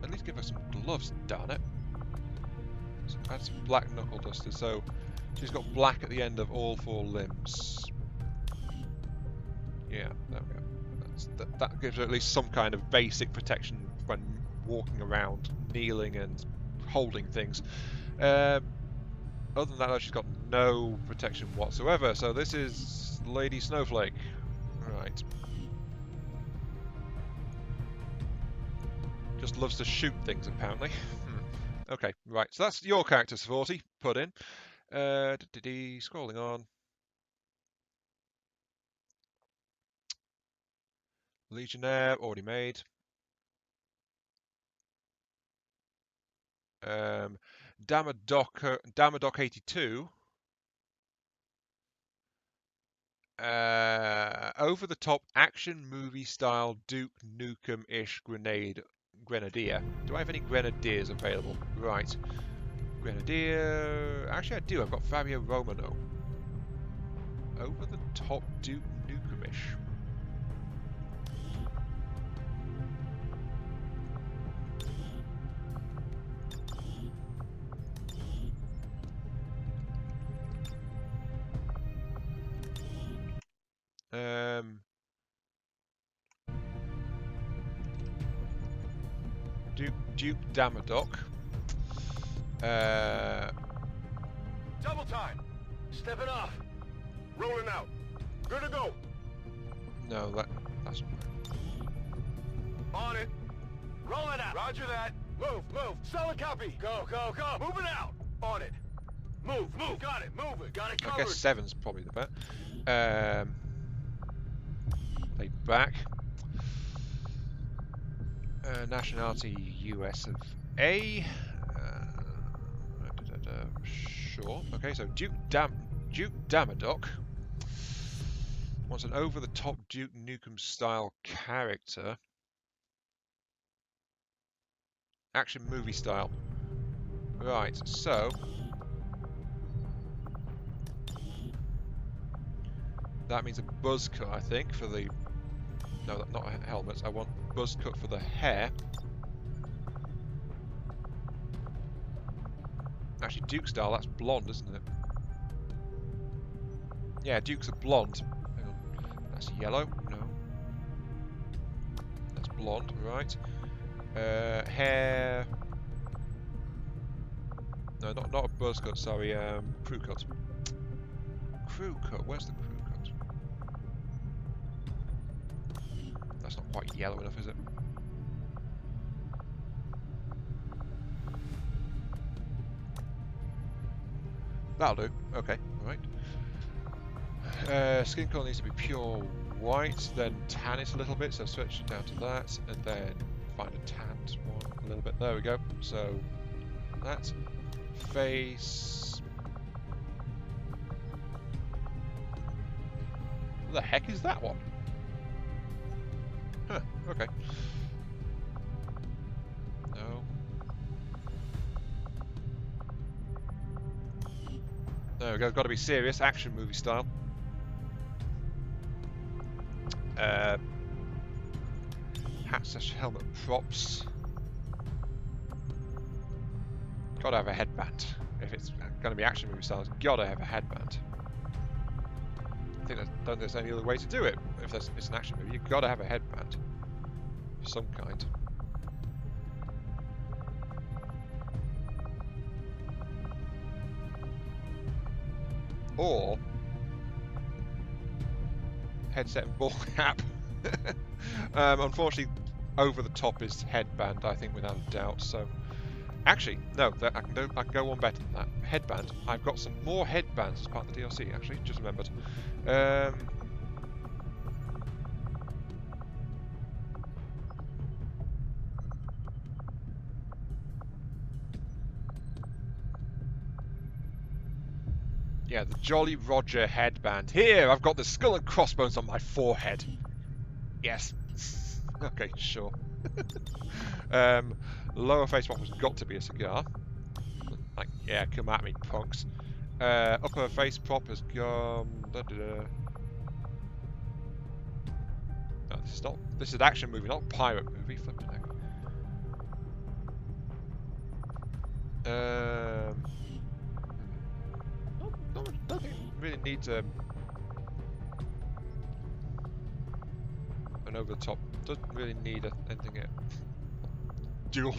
At least give her some gloves, darn it. So add some black Knuckleduster, so she's got black at the end of all 4 limbs. Yeah, there we go. That gives her at least some kind of basic protection when walking around, kneeling and holding things. Other than that, though, she's got no protection whatsoever. So this is Lady Snowflake. Right. Just loves to shoot things, apparently. Okay, right. So that's your character, 40, put in. Scrolling on. Legionnaire, already made. Damadoc 82. Over the top action movie style Duke Nukem-ish grenadier. Do I have any grenadiers available? Right. Grenadier. Actually, I do. I've got Fabio Romano. Over the top Duke Nukem-ish. Duke Damadoc. Double time. Stepping off. Rolling out. Good to go. No, that's On it. Rolling out. Roger that. Move. Solid copy. Go. Moving out. On it. Move. Got it. Move it. Got it covered. I guess 7's probably the bet. Play back. Nationality US of A. Sure. Okay, so Duke Damadoc wants an over-the-top Duke Nukem style character. Action movie style. Right, so that means a buzz cut, I think, for the... No, not helmets. I want buzz cut for the hair. Actually, Duke style, that's blonde, isn't it? Yeah, Duke's a blonde. Hang on. That's yellow. No. That's blonde, right. Hair... No, not a buzz cut, sorry. Crew cut. Crew cut? Where's the crew cut? That's not quite yellow enough, is it? That'll do. Okay, right. Skin colour needs to be pure white, then tan it a little bit, so switch it down to that, and then find a tanned one a little bit. There we go. So that face. What the heck is that one? Huh, okay. No. There we go, got to be serious, action movie style. Hat/helmet props. Gotta have a headband. If it's gonna be action movie style, it's gotta have a headband. I don't think there's any other way to do it. If it's an action movie, you've gotta have a headband of some kind. Or headset and ball cap. Unfortunately, over the top is headband, I think, without a doubt. So, actually, no, I can go one better than that. Headband. I've got some more headbands as part of the DLC. Actually, just remembered. Yeah, the Jolly Roger headband. Here, I've got the skull and crossbones on my forehead. Yes. Okay, sure. Lower face prop has got to be a cigar. Like, yeah, come at me, punks. Upper face prop has gone. No, this is not. This is an action movie, not a pirate movie. Flipping heck. Don't think it really needs an over the top. Doesn't really need anything yet. Dual.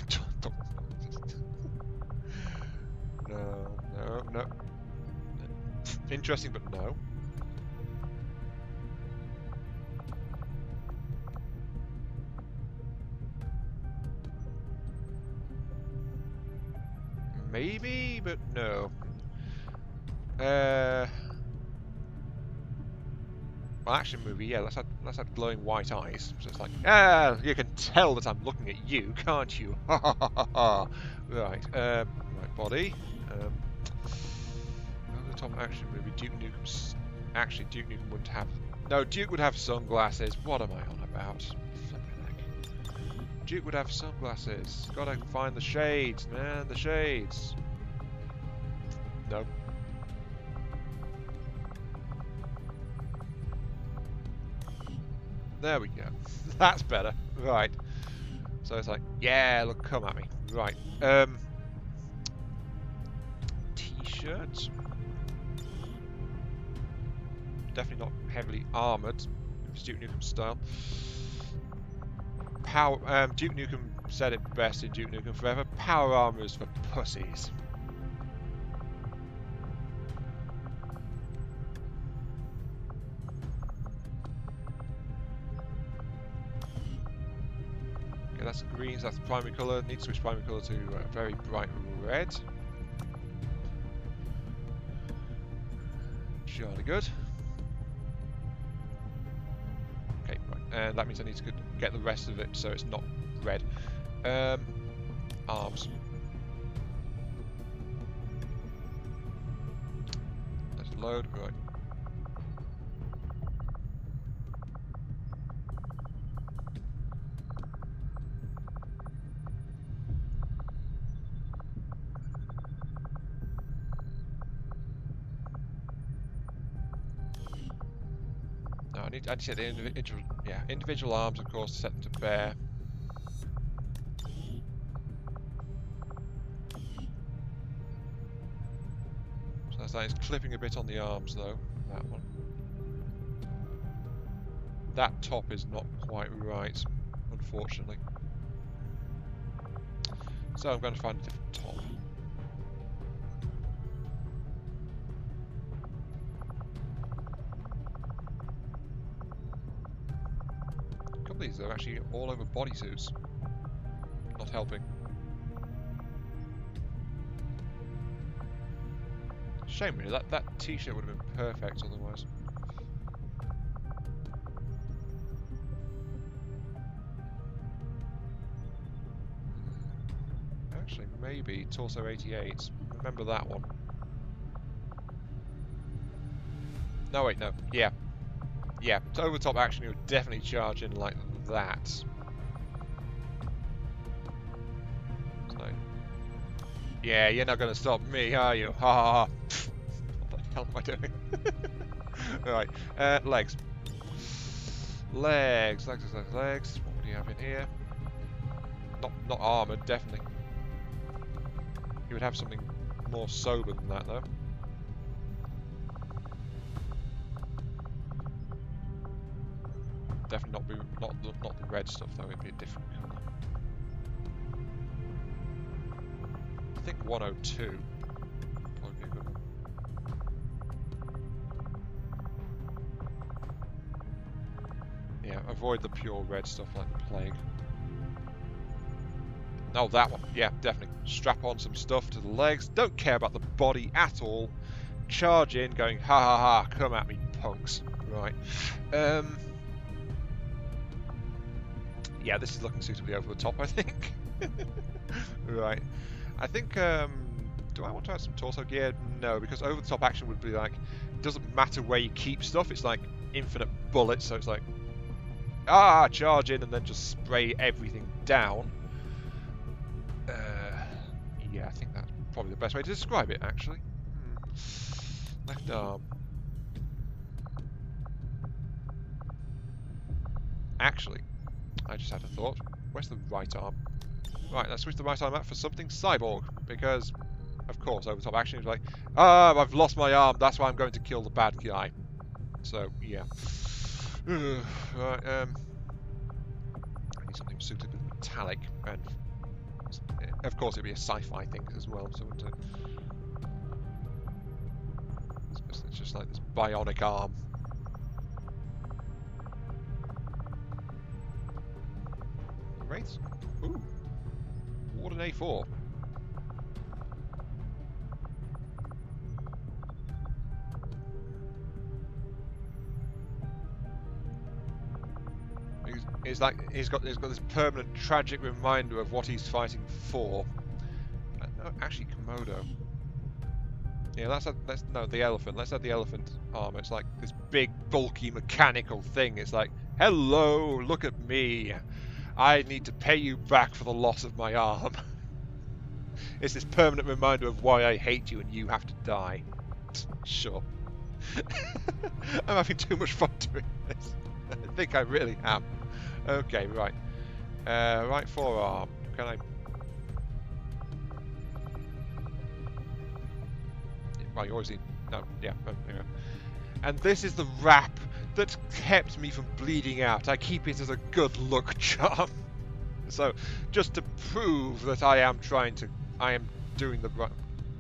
No. Interesting, but no. Maybe, but no. Well, action movie, yeah. Let's have glowing white eyes. So it's like, you can tell that I'm looking at you, can't you? Ha ha ha ha ha. Right, right body. Over the top action movie. Duke Nukem. Actually, Duke Nukem wouldn't have. No, Duke would have sunglasses. What am I on about? Flipping heck. Duke would have sunglasses. Gotta find the shades, man. The shades. No. There we go. That's better. Right. So it's like, yeah, look, come at me. Right. T-shirt. Definitely not heavily armoured. It's Duke Nukem style. Power. Duke Nukem said it best in Duke Nukem Forever. Power armour is for pussies. That's green, so that's the primary colour. Need to switch primary colour to very bright red. Jolly good. Okay, right. And that means I need to get the rest of it so it's not red. Arms. Let's load. Right. I need to set the individual arms, of course, to set them to bare. So that's that. It's clipping a bit on the arms, though. That one. That top is not quite right, unfortunately. So I'm going to find a different top. These are actually all over bodysuits. Not helping. Shame really, that t-shirt would have been perfect otherwise. maybe torso 88. Remember that one. No, wait, no. Yeah. Yeah, so over top action, you would definitely charge in like that. So, yeah, you're not going to stop me, are you? Ha ha ha. What the hell am I doing? Alright, legs. Legs. What do you have in here? Not armoured, definitely. You would have something more sober than that, though. Definitely not the red stuff, though. It'd be a different colour. I think 102 probably be a good one. Yeah, avoid the pure red stuff like the plague. Oh, that one. Yeah, definitely. Strap on some stuff to the legs. Don't care about the body at all. Charge in, going ha ha ha. Come at me, punks. Right. Yeah, this is looking suitably over the top, I think. Right. I think, do I want to add some torso gear? No, because over the top action would be like, it doesn't matter where you keep stuff, it's like infinite bullets, so it's like, charge in and then just spray everything down. Yeah, I think that's probably the best way to describe it, actually. Left arm. Actually, I just had a thought. Where's the right arm? Right, let's switch the right arm out for something cyborg, because, of course, over top action is like, I've lost my arm, that's why I'm going to kill the bad guy. So, yeah. Right, I need something suitably metallic, and of course it'd be a sci-fi thing as well, so it's just like this bionic arm. Wraiths? Ooh. What an A4. It's like he's got this permanent tragic reminder of what he's fighting for. No, actually, Komodo. Yeah, let's no, the elephant. Let's add the elephant armor. It's like this big, bulky, mechanical thing. It's like, hello, look at me. I need to pay you back for the loss of my arm. It's this permanent reminder of why I hate you and you have to die. Sure. I'm having too much fun doing this. I think I really am. Okay, right. Right forearm. Can I... Well, you always need... No, yeah. Anyway. And this is the wrap that kept me from bleeding out. I keep it as a good luck charm. So, just to prove that I am doing the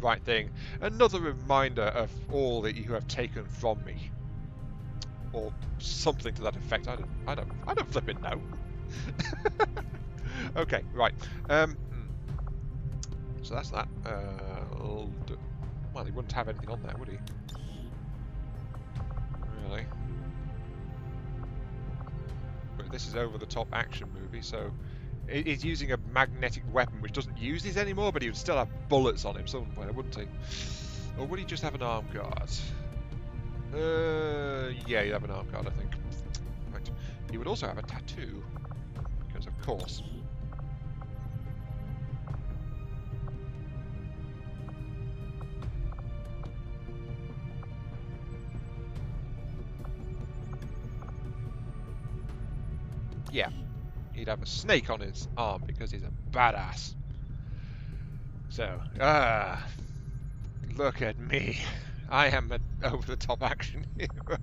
right thing. Another reminder of all that you have taken from me. Or something to that effect. I don't flipping know. Okay, right. So that's that. Well, he wouldn't have anything on there, would he? Really? But this is over the top action movie, so he's using a magnetic weapon which doesn't use these anymore, but he would still have bullets on him somewhere, wouldn't he? Or would he just have an arm guard? Yeah, he'd have an arm guard, I think. Right. He would also have a tattoo, because of course. Yeah, he'd have a snake on his arm because he's a badass. So, look at me. I am an over-the-top action hero.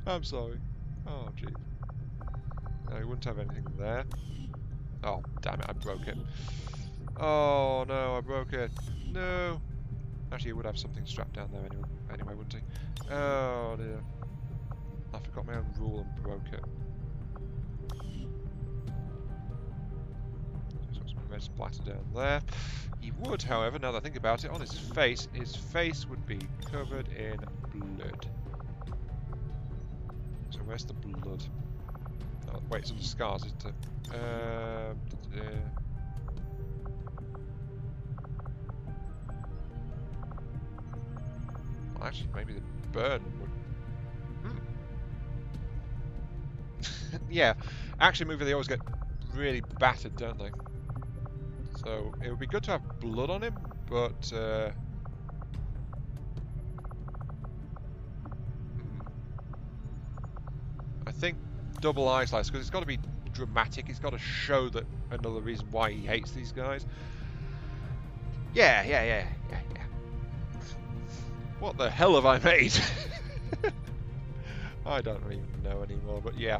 I'm sorry. Oh, gee. No, he wouldn't have anything there. Oh, damn it, I broke it. Oh, no, I broke it. No. Actually, he would have something strapped down there anyway, wouldn't he? Oh, dear. I forgot my own rule and broke it. There's got some red splatter down there. He would, however, now that I think about it, on his face would be covered in blood. So where's the blood? Oh, wait, it's on the scars, isn't it? Actually, maybe the burn would... Yeah, action movie, they always get really battered, don't they? So it would be good to have blood on him, but I think double eye slice, because it's got to be dramatic. It's got to show that another reason why he hates these guys. Yeah. What the hell have I made? I don't even know anymore, but yeah.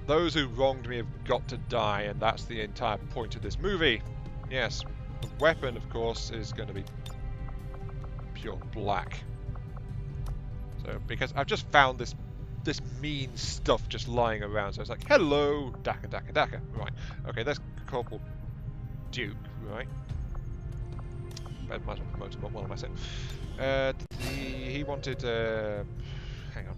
Those who wronged me have got to die, and that's the entire point of this movie. Yes, the weapon, of course, is going to be pure black. So, because I've just found this mean stuff just lying around, so it's like, hello, Daka. Right, okay, there's Corporal Duke, right? I might as well promote him, but what am I saying? He wanted, hang on.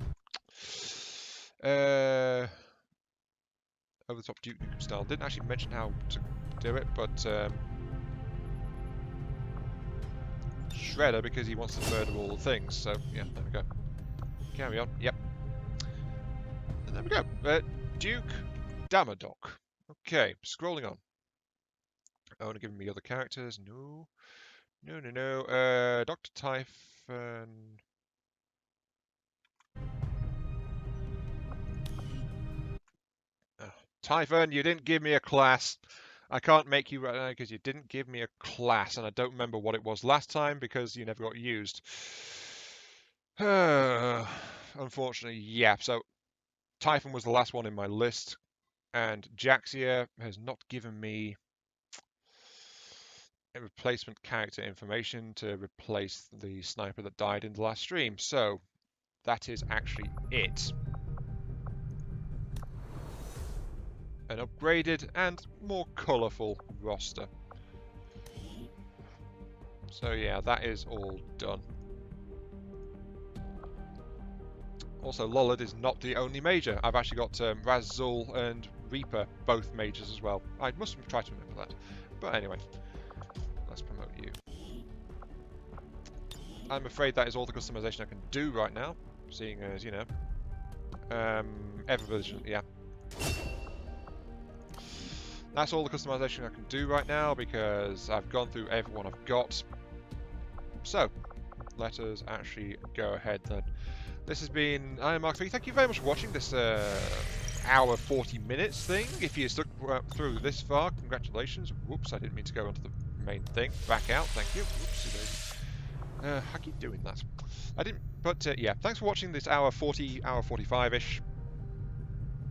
Over the top Duke Nukem style. Didn't actually mention how to do it, but Shredder, because he wants to murder all the things. So yeah, there we go. Carry on. Yep. And there we go. Duke Damadoc. Okay, scrolling on. I want to give me other characters. No. Dr. Typhon. Typhon, you didn't give me a class. I can't make you right now because you didn't give me a class, and I don't remember what it was last time because you never got used. Unfortunately, yeah. So Typhon was the last one in my list, and Jaxia has not given me a replacement character information to replace the sniper that died in the last stream. So that is actually it. An upgraded and more colourful roster. So yeah, that is all done. Also, Lollard is not the only major. I've actually got Razul and Reaper, both majors as well. I must try to remember that. But anyway, let's promote you. I'm afraid that is all the customization I can do right now, seeing as, you know, Evervision, yeah. That's all the customization I can do right now because I've gone through everyone I've got. So, let us actually go ahead then. This has been IronMark3. Thank you very much for watching this hour 40 minutes thing. If you stuck through this far, congratulations. Whoops, I didn't mean to go onto the main thing. Back out, thank you. Whoopsie daisy. I keep doing that. I didn't, but yeah, thanks for watching this hour 40, hour 45-ish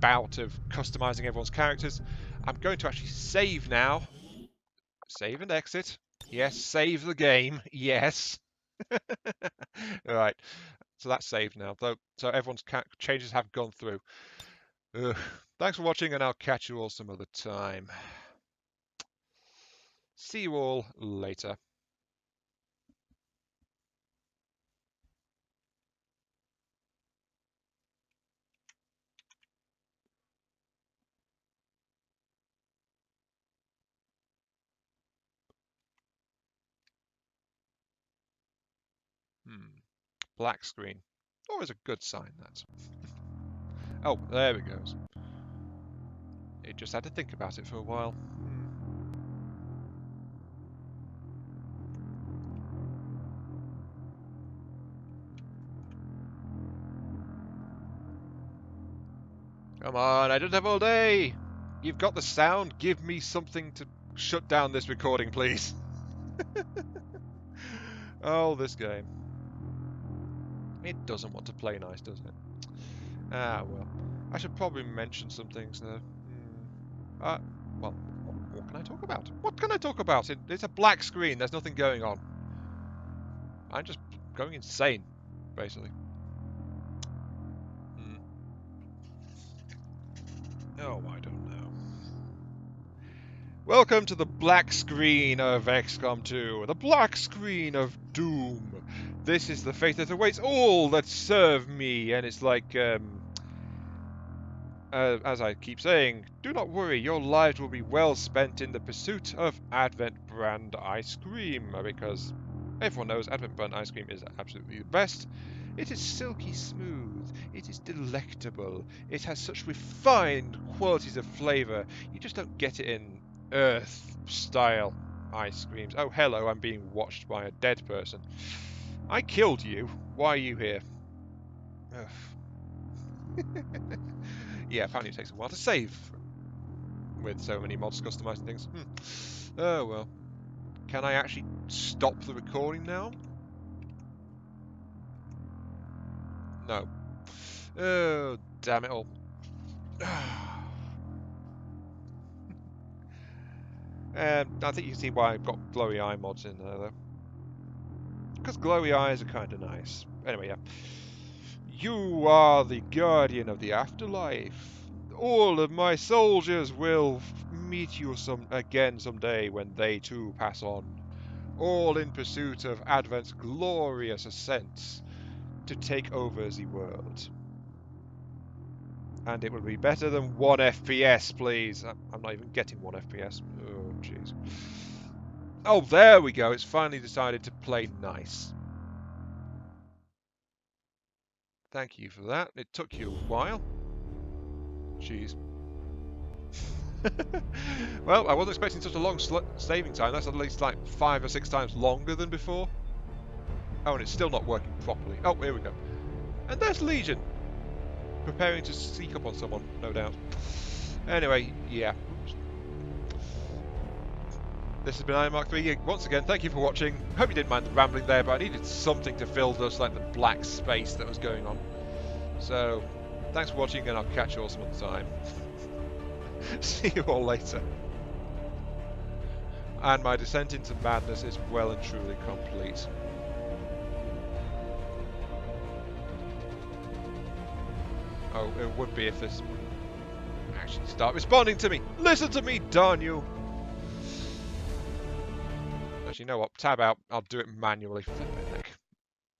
bout of customizing everyone's characters. I'm going to actually save now. Save and exit. Yes, save the game. Yes. Right. So that's saved now. So everyone's changes have gone through. Thanks for watching, and I'll catch you all some other time. See you all later. Black screen. Always a good sign, that. Oh, there it goes. It just had to think about it for a while. Come on, I don't have all day! You've got the sound, give me something to shut down this recording, please. Oh, this game. It doesn't want to play nice, does it? Ah, well. I should probably mention some things, though. Well, what can I talk about? What can I talk about? It's a black screen, there's nothing going on. I'm just going insane, basically. Oh, I don't know. Welcome to the black screen of XCOM 2, the black screen of doom. This is the fate that awaits all that serve me, and it's like, as I keep saying, do not worry, your lives will be well spent in the pursuit of Advent brand ice cream, because Everyone knows Advent Bun ice cream is absolutely the best. It is silky smooth, it is delectable, it has such refined qualities of flavour, you just don't get it in Earth-style ice creams. Oh, hello, I'm being watched by a dead person. I killed you. Why are you here? Yeah, apparently it takes a while to save with so many mods customizing things. Oh well. Can I actually stop the recording now? No. Oh, damn it all. I think you can see why I've got glowy eye mods in there, though. Because glowy eyes are kind of nice. Anyway, yeah. You are the guardian of the afterlife. All of my soldiers will meet you again someday when they too pass on. All in pursuit of Advent's glorious ascent to take over the world. And it will be better than 1 FPS, please. I'm not even getting 1 FPS. Oh, jeez. Oh, there we go. It's finally decided to play nice. Thank you for that. It took you a while. Jeez. Well, I wasn't expecting such a long saving time. That's at least like 5 or 6 times longer than before. Oh, and it's still not working properly. Oh, here we go. And there's Legion. Preparing to sneak up on someone, no doubt. Anyway, yeah. This has been Iron Mark 3. Once again, thank you for watching. Hope you didn't mind the rambling there, but I needed something to fill just like the black space that was going on. So, thanks for watching, and I'll catch you all some other time. See you all later. And my descent into madness is well and truly complete. Oh, it would be if this actually start responding to me. Listen to me, darn you! Actually, you know what? Tab out. I'll do it manually.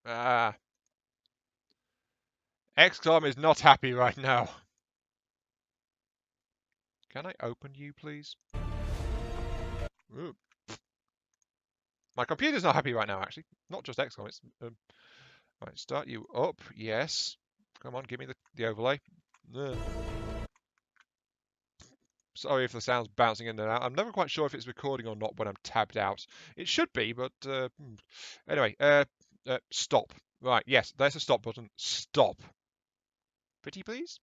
Ah. XCOM is not happy right now. Can I open you, please? Ooh. My computer's not happy right now, actually. Not just XCOM. It's right. Start you up. Yes. Come on, give me the overlay. Sorry if the sound's bouncing in and out. I'm never quite sure if it's recording or not when I'm tabbed out. It should be, but anyway. Stop. Right. Yes, there's a stop button. Stop. Pretty please?